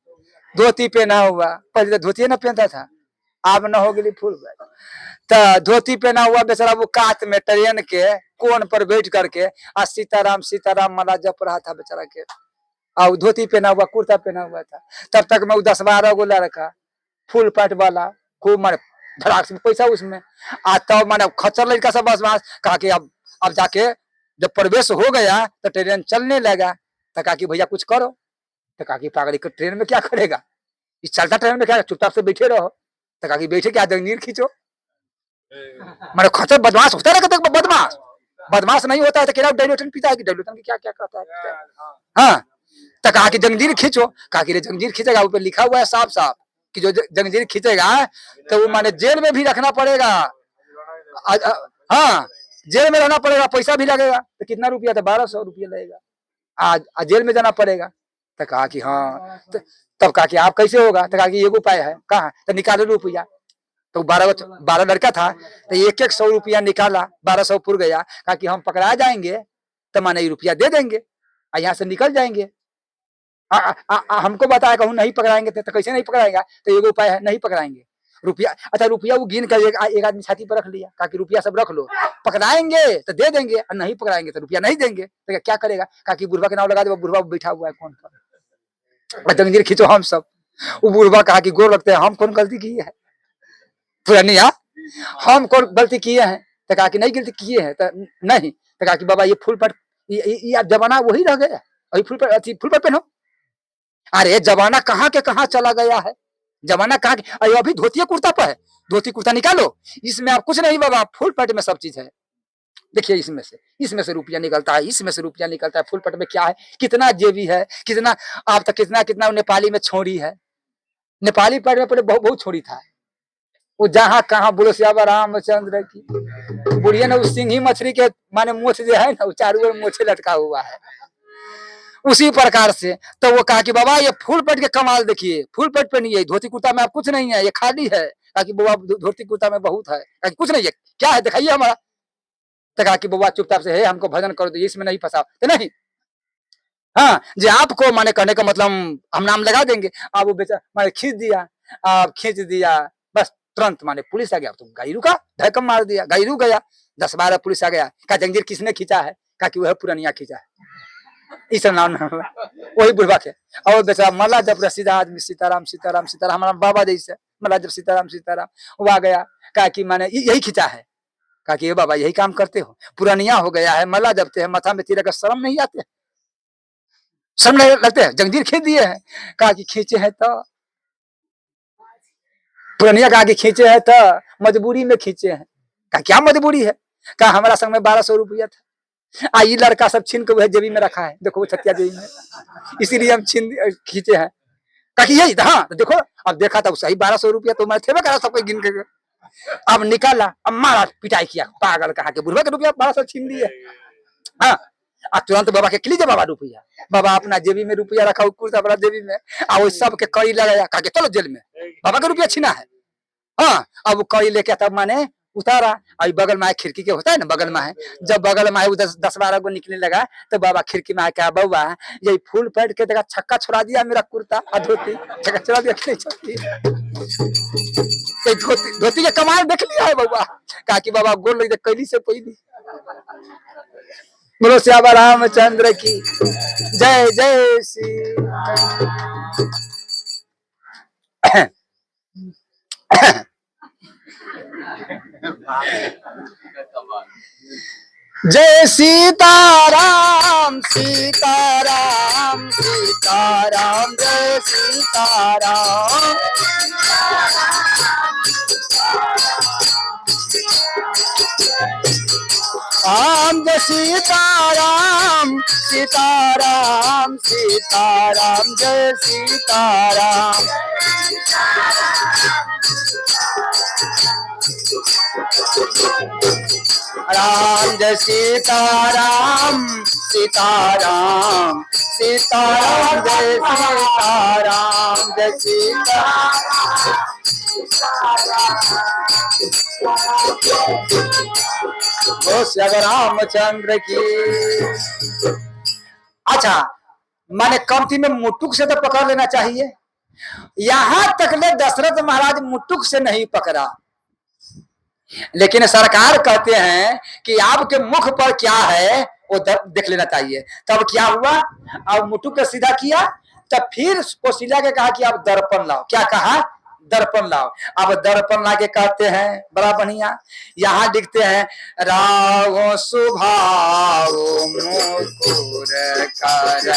धोती पहना हुआ, पहले तो धोती ना पहनता था, अब न हो गई फुल तो धोती पहना हुआ बेचारा, वो कात में ट्रेन के कोन पर बैठ करके आ सीताराम सीताराम माला जप रहा था बेचारा के, और धोती पहना हुआ, कुर्ता पहना हुआ था। तब तक मैं 10-12 गो लड़का फुल पैंट वाला खूब मारे धड़ाक से पैसा उसमें आता, माने खच्चर लड़का सब बस कहा कि अब जाके जब प्रवेश हो गया तो ट्रेन चलने लगा, तो कहा कि भैया कुछ करो, तो कहा कि पागल ट्रेन में क्या करेगा, इस चलता ट्रेन में क्या, चुपचाप से बैठे रहो। तो कहा कि बैठे क्या, जंजीर खींचो। माने खच्चर बदमाश होता है ना, बदमाश बदमाश नहीं होता है तो क्या डायलोटन पीता है कि डायलोटन की क्या क्या कहता है। हाँ, तो कहा कि जंजीर खींचो, कहा कि जंजीर खींचेगा, ऊपर लिखा हुआ है साफ साफ कि जो जंजीर खींचेगा तो वो माने जेल में भी रखना पड़ेगा। हाँ, जेल में रहना पड़ेगा, पैसा भी लगेगा। तो कितना रुपया था? 1200 रुपया लगेगा, आज जेल में जाना पड़ेगा। तो कहा कि हाँ, तब कहा कि आप कैसे होगा, तो कहा कि एक उपाय है। कहा तो निकालो रुपया। तो 12 लड़का था तो 100 रुपया निकाला, 1200 पुर गया। कहा कि हम पकड़ा जाएंगे तो माने रुपया दे देंगे और यहाँ से निकल जाएंगे। हमको बताया कहूँ नहीं पकड़ाएंगे तो कैसे नहीं पकड़ाएगा, तो एक उपाय है, नहीं पकड़ाएंगे रुपया, अच्छा रुपया वो गिन कर एक आदमी छाती पर रख लिया, कहा कि रुपया सब रख लो, पकड़ाएंगे तो दे देंगे और नहीं पकड़ाएंगे तो रुपया नहीं देंगे, तो क्या करेगा, कहा कि बुढ़वा के नाम लगा दे, बुढ़वा बैठा हुआ है कौन पर, जंजीर खींचो हम सब। वो बुढ़वा कहा कि गोर लगते हैं, हम कौन गलती की है, पुरानिया हम कौन गलती किए हैं, तो कहा कि नहीं गलती किए हैं, तो नहीं, तो कहा कि बाबा ये फुल पट, ये जमाना वही रह गया, अभी फुल पट पहनो। अरे जमाना कहाँ के कहाँ चला गया है, जमाना कहाँ के, अरे अभी धोती कुर्ता पर है, धोती कुर्ता निकालो, इसमें आप कुछ नहीं बाबा, फुल पट में सब चीज है। देखिए इसमें से रुपया निकलता है, इसमें से रुपया निकलता है, फुल पट में क्या है, कितना जेबी है, कितना आप तक, कितना कितना नेपाली में छोड़ी है, नेपाली पट में पहले बहुत बहुत छोड़ी था, वो जहाँ कहाँ बोलो श्यामा रामचंद्र की, बुढ़िया ने उस सिंही मछली के माने मोछ जो है ना, चारों ओर मोछे लटका हुआ है, उसी प्रकार से। तो वो कहा कि बाबा ये फुल पेट के कमाल देखिए, फुल पेट पे नहीं है, धोती कुर्ता में आप कुछ नहीं है, ये खाली है, कहा कि बाबा धोती कुर्ता में बहुत है, कहा कि कुछ नहीं है, क्या है दिखाइए हमारा, तो कहा कि बाबा चुपचाप से है हमको भजन कर दो, इसमें नहीं फंसा, तो नहीं, हाँ जी आपको माने कहने का मतलब हम नाम लगा देंगे, आप वो बेचा माने खींच दिया, आप खींच दिया, बस तुरंत माने पुलिस आ गया, तो गाड़ी रुका, धक्कम मार दिया, गाड़ी रुक गया, 10-12 पुलिस आ गया, कहा जंजीर किसने खींचा है, कहा कि वह पुरानिया खींचा है, इस नाम वही बुढ़वा के, और बेचारा मला जब सीधा आदमी सीताराम सीताराम सीताराम, हमारा बाबा जैसे मला जब सीताराम सीताराम, वो आ गया, कहा कि मैंने यही खींचा है, कहा कि ये बाबा यही काम करते हो, पुरानिया हो गया है, मला जबते हैं, माथा में तीर का शर्म नहीं आते, शर्म नहीं लगते हैं, जंजीर खींच दिए हैं, कहा कि खींचे हैं तो पुरानिया, कहा कि खींचे हैं तो मजबूरी में खींचे हैं, कहा क्या मजबूरी है, कहा हमारा संग में 1200 रुपया था, ये लड़का सब छीन के वह जेबी में रखा है, देखो वो छतिया जेबी में, इसीलिए हम छीन खींचे हैं, कहा कि यही हाँ तो देखो, अब देखा था सही 1200 रुपया तो मैं थे करा सबको गिन के, अब निकाला, अब मारा पिटाई किया, पागल कहा कि बुढ़वा के रुपया 1200 छीन लिए, हाँ तुरंत बाबा के लीजिए बाबा रुपया, बाबा अपना जेबी में रुपया रखा, कुर्ता अपना जेबी में, और सब के कड़ी लगाया, कहा कि चलो जेल में, बाबा का रुपया छीना है, हाँ अब वो कड़ी लेके तब माने उतारा, अभी बगल में खिड़की के होता है ना, बगल में है, जब बगल में 10-12 को निकलने लगा, तो बाबा खिड़की में आके बउआ यही फूल पैट के देखा छक्का छोड़ा दिया मेरा कुर्ता और धोती, छक्का छोड़ा दिया कि नहीं छोड़ी, धोती के कमाल देख लिया है बउआ, कहा कि बाबा गोल लग कैली से पहली, बोलो श्यामा रामचंद्र की जय जय श्री जय सीताराम सीताराम सीताराम जय सीताराम, राम जय सीताराम सीताराम सीताराम जय सीताराम, राम जय सीताराम सीताराम सीताराम जय सीताराम जय सीताराम, ओ श्री रामचंद्र की। अच्छा माने कमती में मुट्टुक से तो पकड़ लेना चाहिए, यहां तक ले दशरथ महाराज मुट्टुक से नहीं पकड़ा, लेकिन सरकार कहते हैं कि आपके मुख पर क्या है वो देख लेना चाहिए, तब क्या हुआ, अब मुट्टुक को सीधा किया, तब फिर कौशल्या के कहा कि आप दर्पण लाओ, क्या कहा दर्पण लाओ, अब दर्पण ला के कहते हैं बड़ा बढ़िया, यहाँ लिखते हैं राव सुभाव मुकुर कर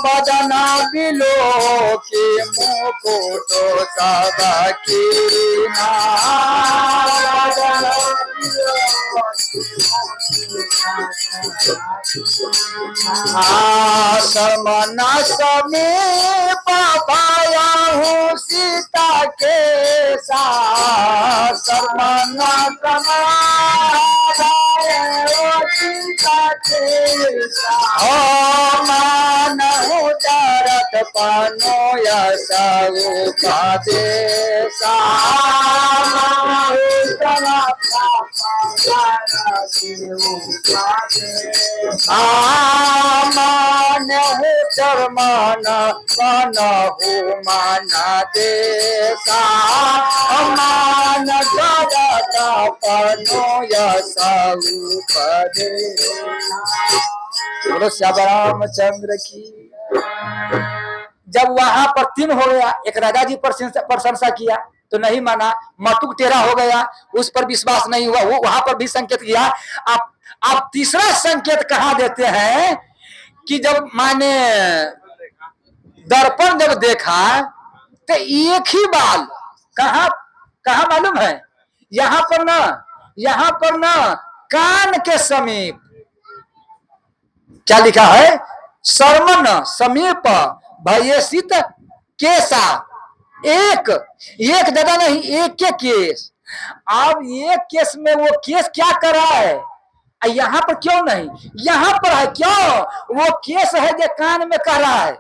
बदना बिलो के मुकुट सबकी समना समीप पाया हूँ सीता के साथ, समना मानहु दरत पानो यसु का देसा, मान हो चरमान मन हो माना देसा मान जगता पनो यसु पदे। बोलो श्याम रामचंद्र की। जब वहां पर 3 हो गया, एक राजा जी प्रशंसा किया तो नहीं माना, मटुक टेढ़ा हो गया, उस पर विश्वास नहीं हुआ, वो वहां पर भी संकेत किया। आप तीसरा संकेत कहां देते हैं कि जब माने दर्पण जब देखा तो एक ही बाल, कहां कहां मालूम है? यहां पर ना कान के समीप क्या लिखा है? सर्मन समीप भयसित केसा। एक ज्यादा नहीं, एक के केस। अब एक केस में वो केस क्या कर रहा है? यहां पर क्यों नहीं? यहां पर है, क्यों? वो केस है जो कान में कह रहा है।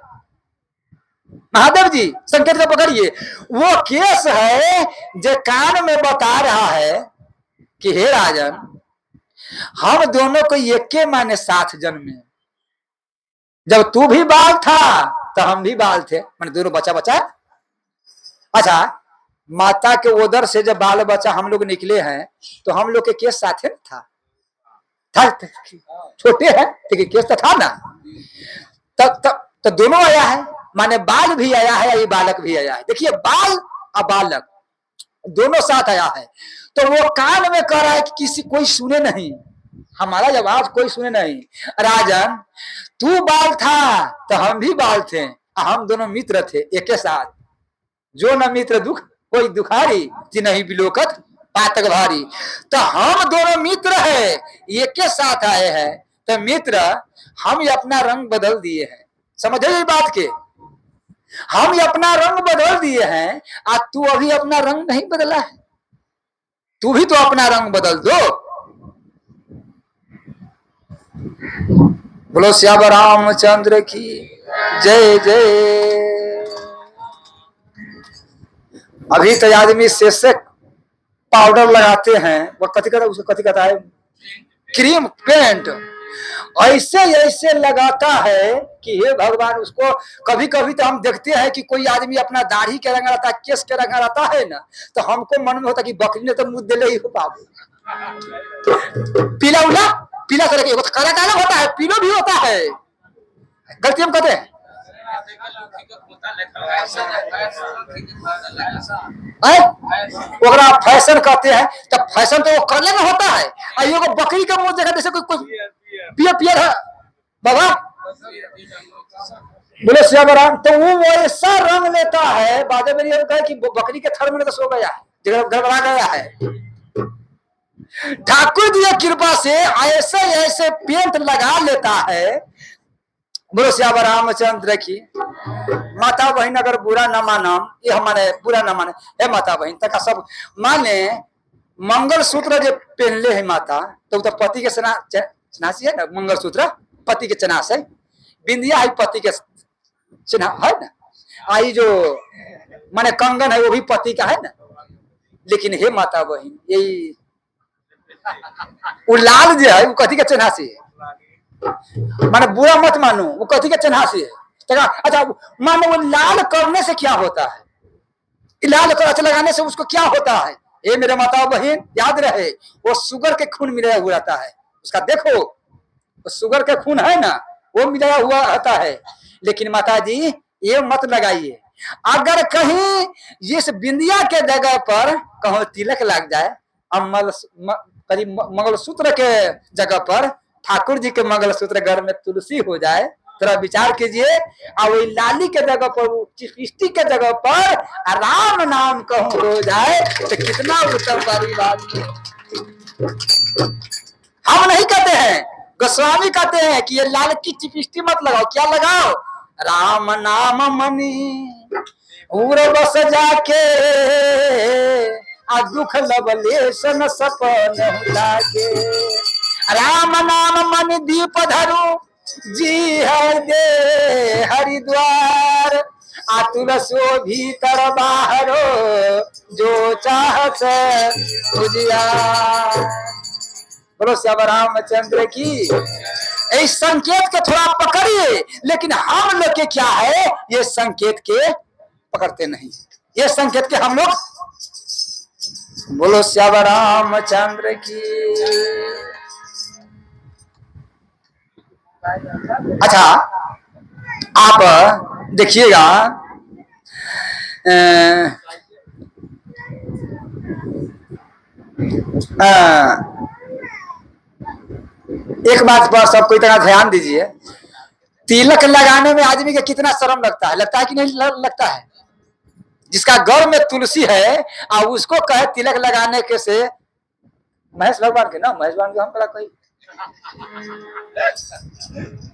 महादेव जी संकेत को पकड़िए, वो केस है जो कान में बता रहा है कि हे राजन, हम दोनों को एक के माने साथ जन्मे। जब तू भी बाल था तो हम भी बाल थे, मैंने दोनों बच्चा। अच्छा, माता के उदर से जब बाल बच्चा हम लोग निकले हैं तो हम लोग के केस साथे था छोटे हैं लेकिन केस तो था ना। तो दोनों आया है, माने बाल भी आया है, ये बालक भी आया है। देखिए, बाल और बालक दोनों साथ आया है। तो वो कान में कह रहा है कि कोई सुने नहीं, हमारा जवाब कोई सुने नहीं। राजन, तू बाल था तो हम भी बाल थे, हम दोनों मित्र थे एक के साथ। जो न मित्र दुख कोई दुखारी, जिन्हीं बिलोकत पातक भारी। तो हम दोनों मित्र है, एक के साथ आए हैं। तो मित्र, हम अपना रंग बदल दिए हैं। समझे ये बात के? हम अपना रंग बदल दिए हैं, आज तू अभी अपना रंग नहीं बदला है, तू भी तो अपना रंग बदल दो। बोलो श्याम रामचंद्र की जय जय। अभी तो आदमी से पाउडर लगाते हैं, वो कथी कहता है, उसको कथी कहता है, क्रीम पेंट, ऐसे लगाता है कि हे भगवान। उसको कभी कभी तो हम देखते हैं कि कोई आदमी अपना दाढ़ी के रंगा रहता है, केस के रंगा रहता है ना, तो हमको मन में होता है कि बकरी ने तो मुँह दे ही हो पाओ। पीला तरह के काला काला होता है, पीलो भी होता है। गलती हम कहते हैं, फैशन कहते हैं। तो फैशन तो वो करने में होता है, और ये बकरी का मुंह देखा जैसे कोई पियर है बाबा। बोले श्याम राम। तो वो ऐसा रंग लेता है, बाद में ये होता है कि बकरी के थर में तो सो गया है, गड़बड़ा गया है। ठाकुर जी की कृपा से ऐसे पेंट लगा लेता है। बोलो श्याम रामचंद्र की। माता बहन अगर बुरा न मानम, ये हमारे बुरा न माने, हे माता बहन तक सब माने। मंगल सूत्र जो पहनले है माता, तो पति के चनासी है ना, मंगल सूत्र पति के चनास है, बिंदिया है पति के चिन्ह है ना, आई जो माने कंगन है वो भी पति का है ना। लेकिन हे माता बहन, यही वो लाल जो है वो कथी के चिन्हासी है, माने बुरा मत मानो, वो कथी के चिन्हासी है। अच्छा, मानो वो लाल करने से क्या होता है, लाल कर लगाने से उसको क्या होता है? ये मेरे माता बहन याद रहे, वो शुगर के खून मिलाया हुआ रहता है उसका। देखो, वो शुगर के खून है ना, वो मिलाया हुआ रहता है। लेकिन माता जी ये मत लगाइए। अगर कहीं इस बिंदिया के जगह पर कहीं तिलक लग जाए, मंगलसूत्र के जगह पर ठाकुर जी के मंगलसूत्र घर में तुलसी हो जाए, थोड़ा विचार कीजिए। और वही लाली के जगह पर, चिपस्टिक के जगह पर राम नाम कहूं हो जाए, तो कितना उत्तम वाली बात। हम नहीं कहते हैं, गोस्वामी कहते हैं कि ये लाल की चिपस्टिक मत लगाओ। क्या लगाओ? राम नाम मनी उर बस जाके, आ दुख लवलेशन सपन लागे। राम नाम मन दीप धरू जी है दे हरिद्वार। तुलसो भीतर बाहरो जो चाहत उजियार। बोलो श्याम रामचंद्र की। इस संकेत के थोड़ा पकड़िए, लेकिन हम लोग के क्या है, ये संकेत के पकड़ते नहीं, ये संकेत के हम लोग। बोलो श्याम रामचंद्र की। अच्छा, आप देखिएगा, एक बात पर सबको इतना ध्यान दीजिए, तिलक लगाने में आदमी के कितना शर्म लगता है, लगता है कि नहीं लगता है? जिसका घर में तुलसी है और उसको कहे तिलक लगाने के से, महेश भगवान के ना, महेश भगवान के हम कला कोई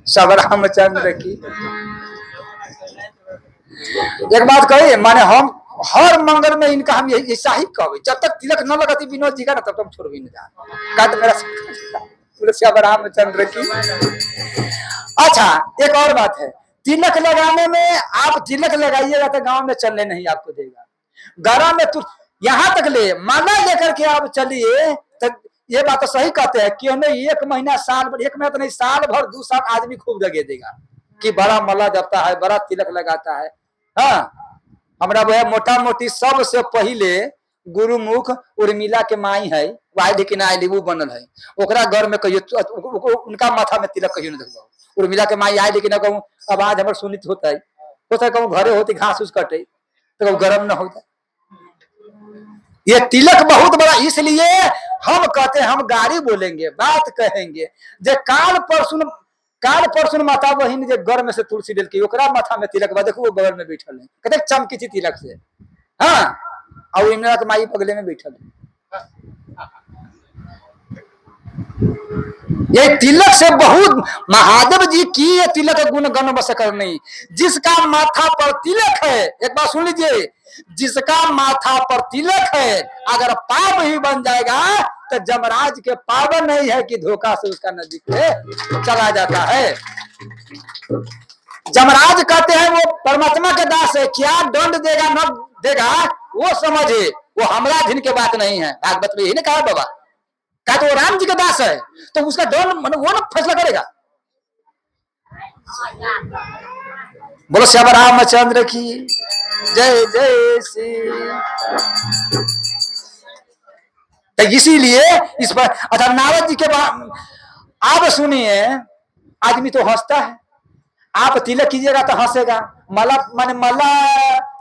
सब रामचंद्र की। एक बात कही, माने हम हर मंगल में इनका हम यही ऐसा ही कहे, जब तक तिलक न लगाती विनोद जी का ना, तब तक छोड़ भी नहीं जा मेरा श्याम रामचंद्र की। अच्छा, एक और बात है, तिलक लगाने में आप तिलक लगाइएगा तो गांव में चलने नहीं आपको देगा, गरा में तो यहां तक ले माला लेकर के आप चलिए, तो ये बात तो सही कहते हैं कि हमें एक महीना साल भर, एक महीना तो नहीं साल भर 2 साल आदमी खूब जगे देगा कि बड़ा माला जपता है, बड़ा तिलक लगाता है। हाँ, हमारा वह मोटा मोटी सबसे पहले गुरुमुख उर्मिला के माई है, वाई लेकिन आयली वो बनल है, ओकरा घर में कहियो उनका माथा में तिलक कहियो नहीं देखो। उर्मिला के माई आए लेकिन कहूँ आवाज हमारे सुनित होता है कहूँ घरे होती घास उस कटे तो गर्म न होता। ये तिलक बहुत बड़ा, इसलिए हम कहते हैं, हम गाड़ी बोलेंगे, बात कहेंगे, जे काल परसुन माता बहिन जे घर में से तुलसी डेल की ओकरा माथा में तिलक बा, देखो वो बगल में बैठल है, कहते चमकी थी तिलक से। हाँ, और इमरा के माई बगले में बैठल है। ये तिलक से बहुत, महादेव जी की ये तिलक गुण गण बस करनी। जिसका माथा पर तिलक है, एक बात सुन लीजिए, जिसका माथा पर तिलक है अगर पाप ही बन जाएगा तो जमराज के पावन नहीं है कि धोखा से उसका नजदीक में चला जाता है। जमराज कहते हैं वो परमात्मा के दास है, क्या दंड देगा न देगा वो समझे, वो हमरा दिन के बात नहीं है। भागवत में यही ने कहा बाबा, क्या तो वो राम जी का दास है तो उसका दंड वो ना फैसला करेगा। बोलो श्याम रामचंद्र की जय जय श्री। तो इसीलिए इस पर, अच्छा नारद जी के बाद आप सुनिए, आदमी तो हंसता है, आप तिलक कीजिएगा तो हंसेगा, माला माने माला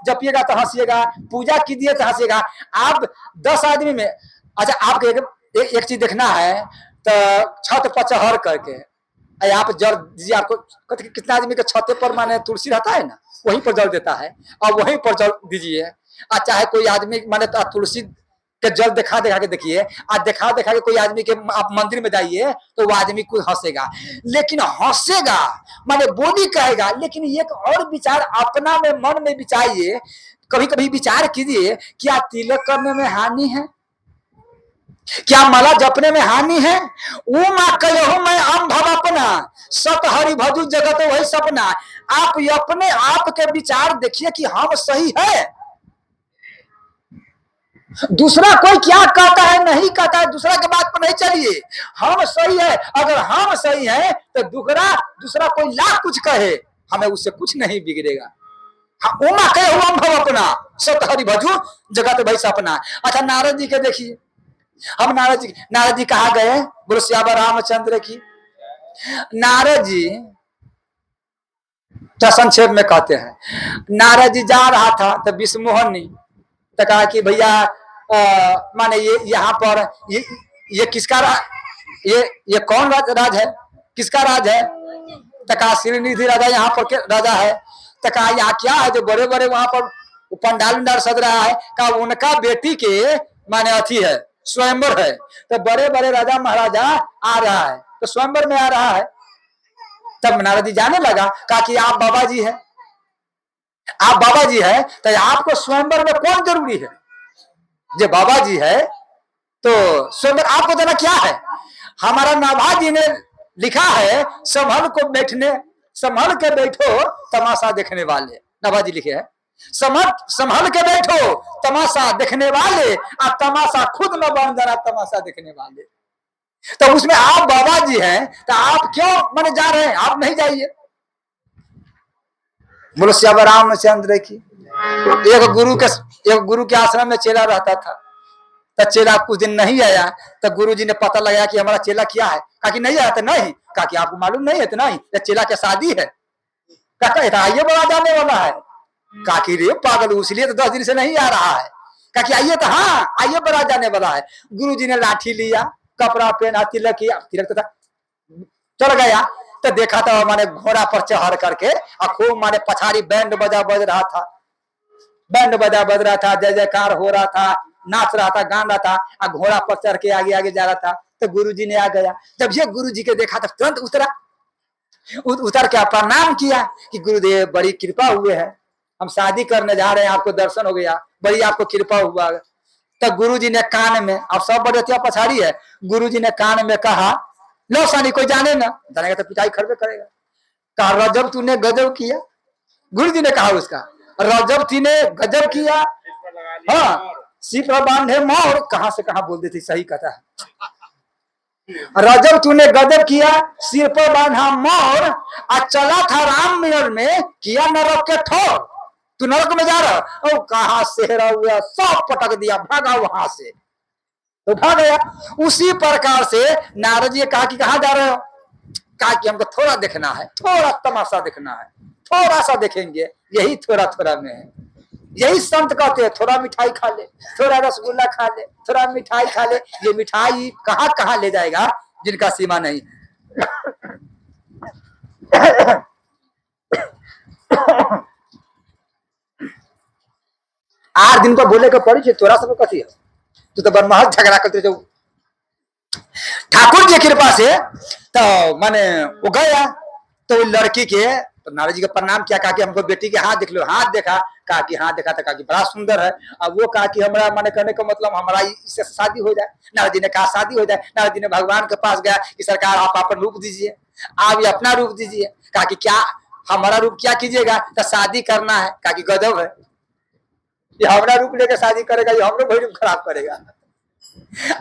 जपिएगा तो हंसिएगा, पूजा कीजिए तो हंसेगा। आप 10 आदमी में, अच्छा आपको एक चीज देखना है, तो छत पर चढ़ करके आप जल दीजिए, आपको कितना आदमी के छत पर माने तुलसी रहता है ना, वहीं पर जल देता है, और वहीं पर जल दीजिए। और चाहे कोई आदमी माने तो तुलसी के जल दिखा के देखिए, आज दिखा के कोई आदमी के आप मंदिर में जाइए तो वो आदमी कुछ हंसेगा, लेकिन हंसेगा माने बोली कहेगा, लेकिन एक और विचार अपना में मन में विचारिए, कभी कभी विचार कीजिए, क्या तिलक करने में हानि है, क्या माला जपने में हानि है? माँ कहो मैं अम भव अपना, सत हरि भजु जगत वही सपना। आप अपने आप के विचार देखिए कि हम सही है, दूसरा कोई क्या कहता है नहीं कहता है, दूसरा के बात पर नहीं चलिए, हम सही है। अगर हम सही है तो दूसरा कोई लाख कुछ कहे, हमें उससे कुछ नहीं बिगड़ेगा। उमा कहे हुआ भव अपना, सत हरि भजु जगत वही सपना। अच्छा नारद जी के देखिए, हम नारद जी कहा गए, बोलो श्याम रामचंद्र की। नारद जी तो संक्षेप में कहते हैं, नारद जी जा रहा था तो विष्णुमोहन तो कहा कि भैया माने ये यहाँ पर ये किसका ये कौन राज है, किसका राज है? तो कहा श्रीनिधि राजा यहाँ पर के राजा है। तो कहा यहाँ क्या है जो बड़े बड़े वहां पर पंडाल उंडाल सज रहा है? कहा उनका बेटी के माने अथी है, स्वयंवर है, तो बड़े बड़े राजा महाराजा आ रहा है, तो स्वयंवर में आ रहा है। तब नारद जी जाने लगा, कहा कि आप बाबा जी है, आप बाबा जी है तो आपको स्वयंवर में कौन जरूरी है? जो बाबा जी है तो स्वयंवर आपको देना क्या है? हमारा नाभा जी ने लिखा है, संभल के बैठो तमाशा देखने वाले। नाभा जी लिखे हैं, संभल के बैठो तमाशा देखने वाले, और तमाशा खुद न बन जाना तमाशा देखने वाले। तो उसमें आप बाबा जी हैं, तो आप क्यों माने जा रहे हैं? आप नहीं जाइए। बोलो श्याम रामचंद्र की। एक गुरु के आश्रम में चेला रहता था। तो चेला कुछ दिन नहीं आया, तो गुरु जी ने पता लगाया कि हमारा चेला क्या है। कहा कि नहीं आया। तो नहीं। कहा कि आपको मालूम नहीं है? तो नहीं। तो चेला क्या शादी है? कहा आइए बड़ा जाने वाला है। कहा कि रे पागल, इसलिए तो 10 दिन से नहीं आ रहा है। कहा कि आइए। तो हाँ आइए, बड़ा जाने वाला है। गुरु जी ने लाठी लिया, कपड़ा पहना, तिलक किया, तिलक था, चल गया। तो देखा था माने घोड़ा पर चढ़ करके और खूब माने पछाड़ी बैंड बजा बज रहा था, बैंड बजा बज रहा था, जय जयकार हो रहा था, नाच रहा था, गान रहा था, और घोड़ा पर चढ़ के आगे आगे जा रहा था। तो गुरु जी ने आ गया। जब ये गुरु जी के देखा तो तुरंत उतरा, उतर के प्रणाम किया कि गुरुदेव बड़ी कृपा हुए है, हम शादी करने जा रहे हैं, आपको दर्शन हो गया, बड़ी आपको कृपा हुआ। तो गुरु जी ने कान में, अब सब बड़े पछाड़ी है, गुरु जी ने कान में कहा, लो सानी कोई जाने ना, जानेगा तो पिटाई खड़बे करेगा। कहा रजब तूने गजब किया। गुरु जी ने कहा उसका, रजब तूने गजब किया। हाँ, सिर पर बांधे मोर, कहां से कहां बोल देती, सही कहता है। रजब तूने गजब किया, सिर पर बांधा मोर, और चला था राम महल में, किया नरक के ठोर। तू नरक में जा रहा, और कहा सेहरा हुआ, सब पटक दिया, भागा वहां से। तो भाग गया। उसी प्रकार से नारद जी कहा कि कहां जा रहे हो? कहा कि हमको थोड़ा देखना है, थोड़ा तमाशा देखना है, थोड़ा सा देखेंगे, यही थोड़ा थोड़ा में है। यही संत कहते हैं, थोड़ा मिठाई खा ले, थोड़ा रसगुल्ला खा ले, थोड़ा मिठाई खा ले। ये मिठाई कहां कहां ले जाएगा, जिनका सीमा नहीं। 8 दिन पर बोले के पड़ी थी, थोड़ा सा कथी है, तू तो बदमाश झगड़ा करते जो। ठाकुर जी की कृपा से तो माने वो गया, तो लड़की के, तो नारद जी का प्रणाम किया, कहा कि हमको बेटी के हाथ देख लो। हाथ देखा, कहा कि हाथ देखा, तो कहा कि बड़ा सुंदर है। अब वो कहा कि हमारा माने कहने का मतलब हमारा इससे शादी हो जाए। नारद जी ने कहा शादी हो जाए। नारद जी ने भगवान के पास गया कि सरकार आप अपन रूप दीजिए, आप ये अपना रूप दीजिए। कहा कि क्या हमारा रूप क्या कीजिएगा? तो शादी करना है। कहा कि गजब है, ये हमारा रूप लेकर शादी करेगा, ये हम लोग रूप खराब करेगा।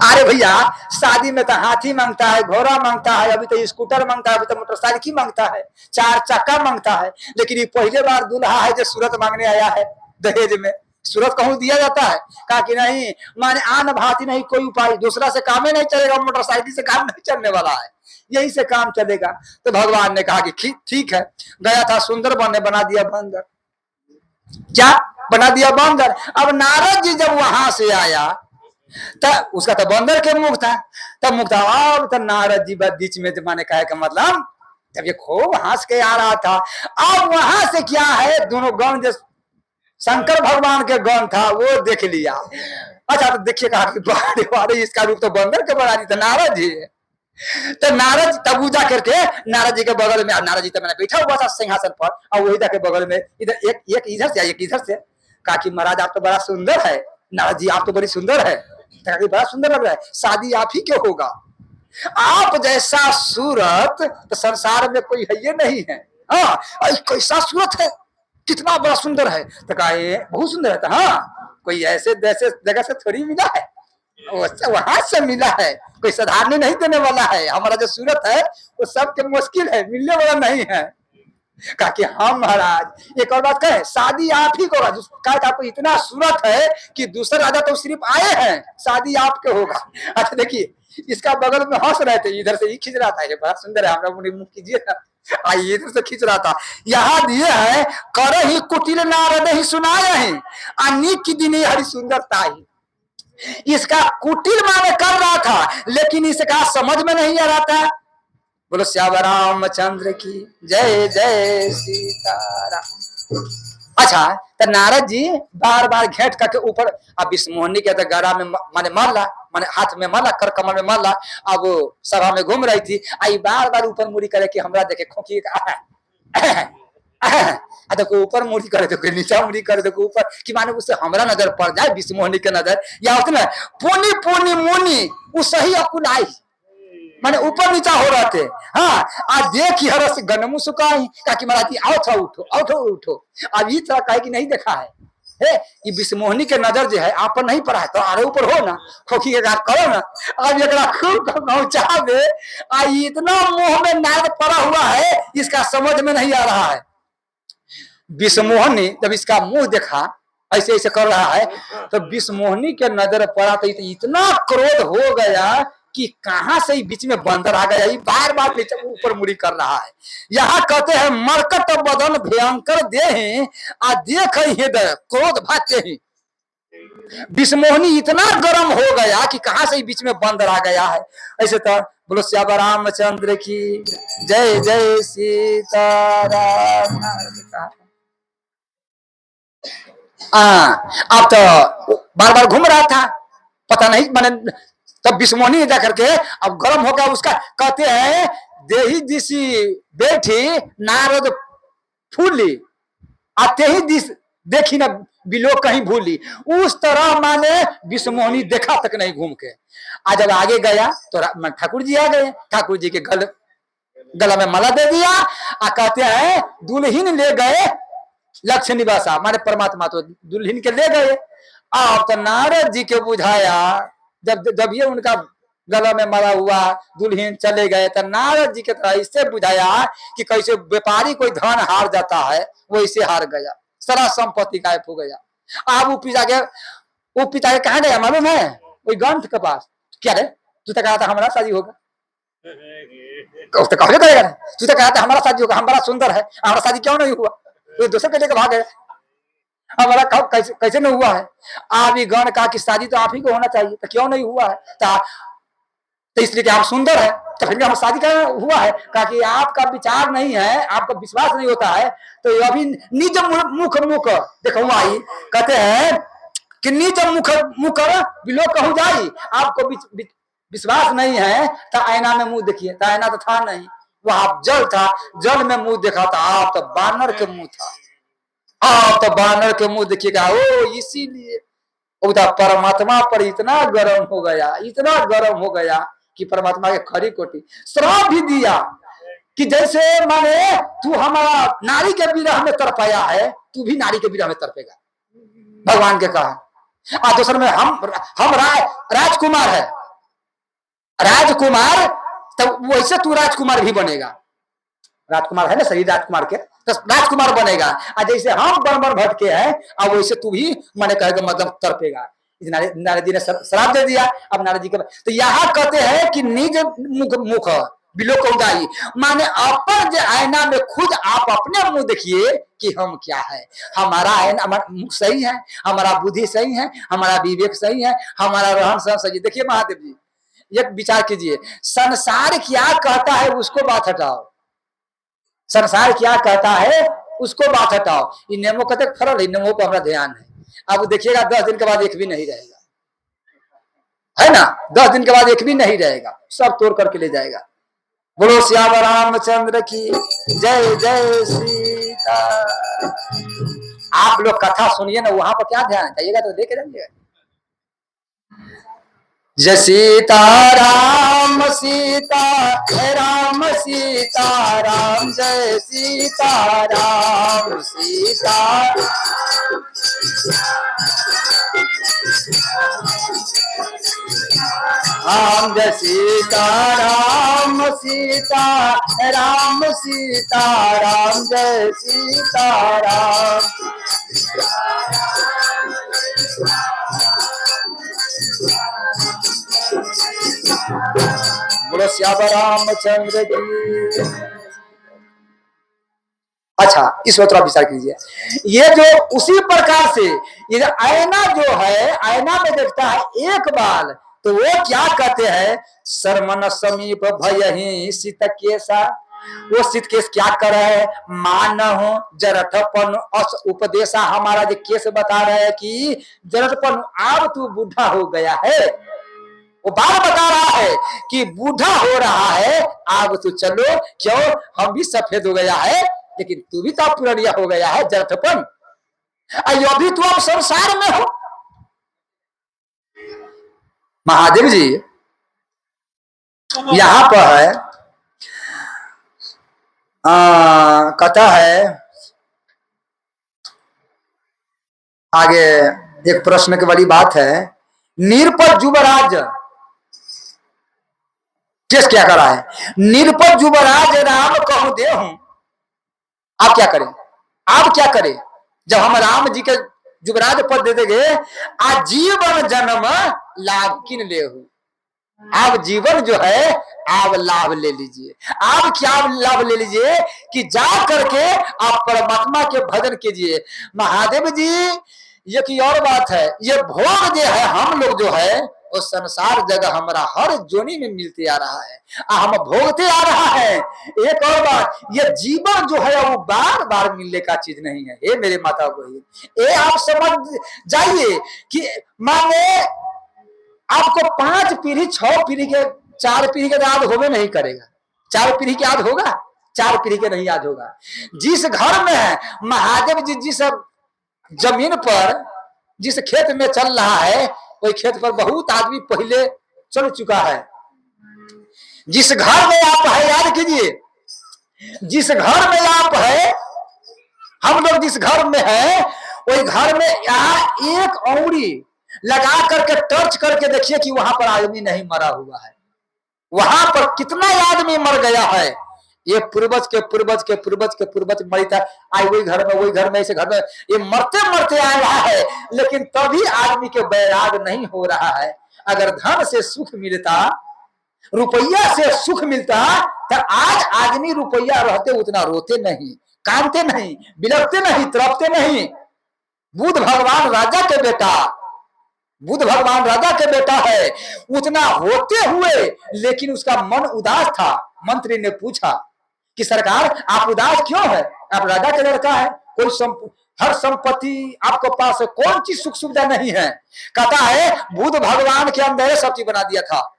अरे भैया, शादी में तो हाथी मांगता है, घोड़ा मांगता है, अभी तो स्कूटर मांगता है, अभी तो मोटरसाइकिल मांगता है, 4 चक्का मांगता है। लेकिन ये पहले बार दूल्हा है जो सूरत मांगने आया है दहेज में। सूरत कहूं दिया जाता है? कहा कि नहीं, माने आन भाती नहीं कोई उपाय, दूसरा से काम ही नहीं चलेगा, मोटरसाइकिल से काम नहीं चलने वाला है, यही से काम चलेगा। तो भगवान ने कहा कि ठीक है। गया था सुंदर बने, बना दिया बंदर। क्या बना दिया? बंदर। अब नारद जी जब वहां से आया, तब उसका तो बंदर के मुख था, तब मुख था। अब तो नारद जी बीच में माने कहे का मतलब, जब ये खूब हंस के आ रहा था, अब वहां से क्या है, दोनों गण जो शंकर भगवान के गण था वो देख लिया। अच्छा, तो देखिए कहा कि बारे बारे इसका रूप तो बंदर के बना दी था नारद जी। तो नारद तब जा करके नारद जी के बगल में, नारद जी तो मैंने बैठा हुआ था सिंहासन पर, और वही के बगल में इधर एक इधर से, एक इधर से। कहा कि महाराज आप तो बड़ा सुंदर है। नारद जी आप तो बड़ी सुंदर है, बड़ा सुंदर लग रहा है, शादी आप ही क्यों होगा? आप जैसा सूरत तो संसार में कोई है ये नहीं है। हाँ, कैसा सूरत है, कितना बड़ा सुंदर है। तो कहा बहुत सुंदर है। हाँ, कोई ऐसे जैसे जगह से थोड़ी मिला है, वहां से मिला है, कोई साधारण नहीं देने वाला है। हमारा जो सूरत है वो सबके मुश्किल है, मिलने वाला नहीं है। कहा कि हाँ महाराज, एक और बात कहे, शादी आप ही को होगा। कहा आपको इतना सूरत है कि दूसरा राजा तो सिर्फ आए हैं, शादी आपके होगा। अच्छा देखिए, इसका बगल में हंस रहे थे, इधर से ही खींच रहा था, ये बड़ा सुंदर है, हमारा मुंह कीजिए ना। आइए, इधर से खींच रहा था। यहाँ दिए है, कर ही कुटिल नारद ही सुनाया है, अनिक की दिन हरि सुंदरता ही। इसका कुटिल माने कर रहा था, लेकिन इसका समझ में नहीं आ रहा था। बोलो श्याम रामचंद्र की जय, जय सीताराम। अच्छा, तो नारद जी बार बार घेट करके ऊपर, अब इस मोहनी के गला में माने माला, माने हाथ में माला, कर कमर में माला, अब वो सभा में घूम रही थी। आई बार बार ऊपर मुड़ी करे कि हमरा देखे खोखी देखो ऊपर मुड़ी करे, देखो नीचा मुड़ी करे, देखो ऊपर, कि माने उससे हमरा नजर पड़ जाए, विष्णु मोहनी के नजर, या उतना पुनी पुनी मुनी वो सही अकुलाई, माने ऊपर नीचा हो रहे थे। हाँ, आज देखी हरस गनमु सुकाई, कहा कि महाराज आओ था, उठो, उठो, उठो। अब ये तरह कहे कि नहीं देखा है, है कि विषमोहनी के नजर जो है आप पर नहीं पड़ा है तो आरे ऊपर हो ना, खोखी के काम करो ना। अब एकरा खूब पहुंचा दे, इतना मोह में नाद पड़ा हुआ है इसका समझ में नहीं आ रहा है। विषमोहन ने जब इसका मुंह देखा ऐसे ऐसे कर रहा है तो विषमोहनी के नजर पड़ा तो इतना क्रोध हो गया कि कहां से बीच में बंदर आ गया, बार बार ऊपर मुड़ी कर रहा है। यहाँ कहते हैं मरकट बदन भयंकर देहि आ देख हृदय क्रोध भाते ही। विषमोहनी इतना गर्म हो गया कि कहां से बीच में बंदर आ गया है। ऐसे तो बोलो श्याम रामचंद्र की जय जय सीताराम। अब तो बार बार घूम रहा था, पता नहीं मैंने तब विषमोहनी जा करके अब गर्म हो गया उसका। कहते हैं देही दिशी बैठी नारद फूली आते ही दिस देखी ना बिलो कहीं भूली। उस तरह माने विषमोहनी देखा तक नहीं घूम के। आज जब आगे गया तो ठाकुर जी आ गए, ठाकुर जी के गला में माला दे दिया। कहते हैं दुल्हीन ले गए लक्ष्य निवासा माने परमात्मा तो दुल्हीन के ले गए। अब तो नारद जी के बुझाया जब ये उनका गला में मरा हुआ दुल्हीन चले गए तो नारद जी के तरह इससे बुझाया कि कैसे व्यापारी कोई धन हार जाता है वो इसे हार गया, सारा संपत्ति गायब हो गया। अब वो पिता के कहा गया मालूम है? वही ग्रंथ के पास। क्या रे तू तो कहा था हमारा शादी होगा, तो कहेगा तू तो कहा था हमारा शादी होगा, हम बड़ा सुंदर है, हमारा शादी क्यों नहीं हुआ? तो दूसरे के लेकर भाग गए, हमारा कैसे कैसे नहीं हुआ है? आप ही गण कहा कि शादी तो आप ही को होना चाहिए, तो क्यों नहीं हुआ है? तो इसलिए कि आप सुंदर है तो फिर भी हम शादी का हुआ है। कहा कि आपका विचार नहीं है, आपका विश्वास नहीं होता है तो अभी निज मुख मुख देखो आई। कहते हैं कि निज मुख मुख बिलो कहूं जाई। आपको विश्वास नहीं है तो आईना में मुंह देखिए, तो आईना तो था नहीं, वहां जल था, जल में मुंह देखा था। आप तो बानर के मुंह था, आप तो बानर के मुंह देखिएगा। ओ इसीलिए परमात्मा पर इतना गर्म हो गया, इतना गर्म हो गया कि परमात्मा के खरी कोटि श्राप भी दिया कि जैसे माने तू हमारा नारी के विरह में तड़पाया है, तू भी नारी के विरह में तड़पेगा, भगवान के कहा। दूसरे में हम राजकुमार है, राजकुमार तो वैसे तू राजकुमार भी बनेगा। राजकुमार है ना शरीर राजकुमार के, तो राजकुमार बनेगा। जैसे हम बन भटके हैं अब वैसे तू भी मैंने कहेगा मतलब तड़पेगा। नारद जी ने श्राप दे दिया। अब नारद जी के तो यहाँ कहते हैं कि निज मुख मुख बिलो को उदाई माने अपन जो आईना में खुद आप अपने मुंह देखिए कि हम क्या है। हमारा आईना मुख सही है, हमारा बुद्धि सही है, हमारा विवेक सही है, हमारा रहन सहन सही। देखिए महादेव जी एक विचार कीजिए, संसार क्या कहता है उसको बात हटाओ, संसार क्या कहता है उसको बात हटाओ। ये नियमों का तक फरल है, नियमों पर हमारा ध्यान है। अब देखिएगा 10 दिन के बाद एक भी नहीं रहेगा, है ना? 10 दिन के बाद एक भी नहीं रहेगा, सब तोड़ करके ले जाएगा। बोलो श्याम रामचंद्र की जय जय सीता। आप लोग कथा सुनिए ना, वहां पर क्या ध्यान चाहिएगा तो लेके जाइएगा। जय सीता राम सीता राम सीता राम जय सीता राम सीता राम जय सीता राम सीता राम सीता राम जय सीता राम। बोलो श्याम रामचंद्र की। अच्छा इस पर थोड़ा विचार कीजिए। ये जो उसी प्रकार से ये आईना जो है, आईना में देखता है एक बार तो वो क्या कहते हैं, शर्मन समीप भयहि सित केसा। वो सित केस क्या कर रहे हैं, मानहु जरठपन अस उपदेशा। हमारा जो केस बता रहे हैं कि जरठपन अब तू बूढ़ा हो गया है, वो बात बता रहा है कि बूढ़ा हो रहा है, अब तू चलो, क्यों हम भी सफेद हो गया है लेकिन तू भी तो पुरानिया हो गया है जरठपन, अभी तू अब संसार में हो। महादेव जी यहां पर है कहता है आगे एक प्रश्न की बड़ी बात है, निरपद युवराज केस क्या करा है? निरपद युवराज राम कहूं दे हूं, आप क्या करें? आप क्या करें जब हम राम जी के युवराज पद दे देंगे? आजीवन जन्म लाभ किन ले हो, आप जीवन जो है आप लाभ ले लीजिए। आप क्या लाभ ले लीजिए कि जा करके आप परमात्मा के भजन कीजिए। महादेव जी ये की और बात है, ये भोग जो है हम लोग जो है वो संसार जगह हमारा हर जोनी में मिलते आ रहा है, हम भोगते आ रहा है। एक और बात, ये जीवन जो है वो बार बार मिलने का चीज नहीं है। ये मेरे माता बहन, ये आप समझ जाइए कि माने आपको 5 पीढ़ी 6 पीढ़ी के 4 पीढ़ी के याद होवे नहीं करेगा। 4 पीढ़ी के याद होगा? 4 पीढ़ी के नहीं याद होगा। जिस घर में है महादेव जी, जिस जमीन पर जिस खेत में चल रहा है वही खेत पर बहुत आदमी पहले चल चुका है। जिस घर में आप है, याद कीजिए, जिस घर में आप है, हम लोग जिस घर में है वही घर में यहाँ एक औंगली लगा करके टर्च करके देखिए कि वहां पर आदमी नहीं मरा हुआ है। वहां पर कितना आदमी मर गया है। ये पूर्वज के पूर्वज के पूर्वज के पूर्वज मरी था, आई वही घर में, वही घर में, ऐसे घर में ये मरते मरते आ रहा है, लेकिन तभी आदमी के बैराग नहीं हो रहा है। अगर धन से सुख मिलता, रुपया से सुख मिलता, तो आज आदमी रुपया रहते उतना रोते नहीं, कांदते नहीं, बिलखते नहीं, तड़पते नहीं। बुद्ध भगवान राजा के बेटा, बुद्ध भगवान राजा के बेटा है, उतना होते हुए लेकिन उसका मन उदास था। मंत्री ने पूछा कि सरकार आप उदास क्यों है? आप राजा के लड़का है, कोई हर संपत्ति आपको पास है, कौन चीज सुख सुविधा नहीं है? कहता है बुद्ध भगवान के अंदर सब चीज बना दिया था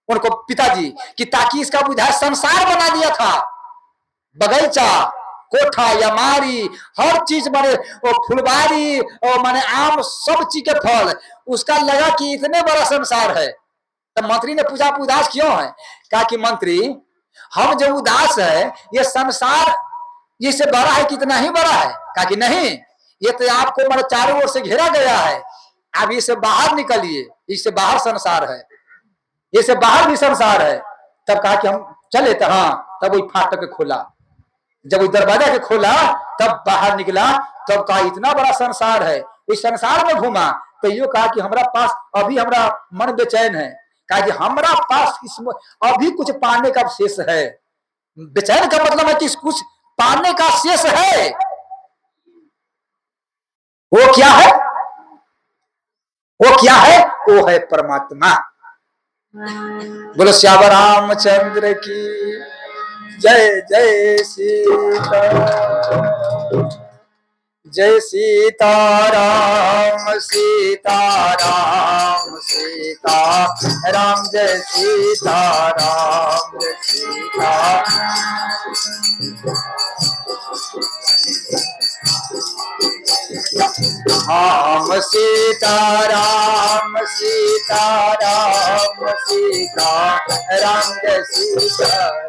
उनको पिताजी कि ताकि इसका बुझा संसार बना दिया था। बगीचा, कोठा, यमारी, हर चीज माने वो फुलबारी और माने आम, सब चीज के फल, उसका लगा कि इतने बड़ा संसार है। तो मंत्री ने पूछा आप उदास क्यों है? कहा कि मंत्री हम जो उदास है ये संसार इससे बड़ा है, कितना ही बड़ा है? कहा कि नहीं, ये तो आपको मतलब चारों ओर से घेरा गया है, अब इससे बाहर निकलिए, इससे बाहर संसार है, इससे बाहर भी संसार है। तब कहा कि हम चले, तो हाँ, तब वही फाटक खोला, जब वो दरवाजा के खोला तब बाहर निकला, तब कहा इतना बड़ा संसार है। इस संसार में घूमा तो यो कहा कि हमारा पास अभी हमारा मन बेचैन है, कहा कि हमारा पास इसमें अभी कुछ पाने का शेष है। बेचैन का मतलब है कि कुछ पाने का शेष है। वो क्या है? वो क्या है? वो है परमात्मा। बोलो श्याम रामचंद्र की जय। जय सीता, जय सीताराम, सीताराम सीताराम, जय सीताराम, जय सीताराम। हम सीताराम, सीताराम सीताराम, जय सीताराम।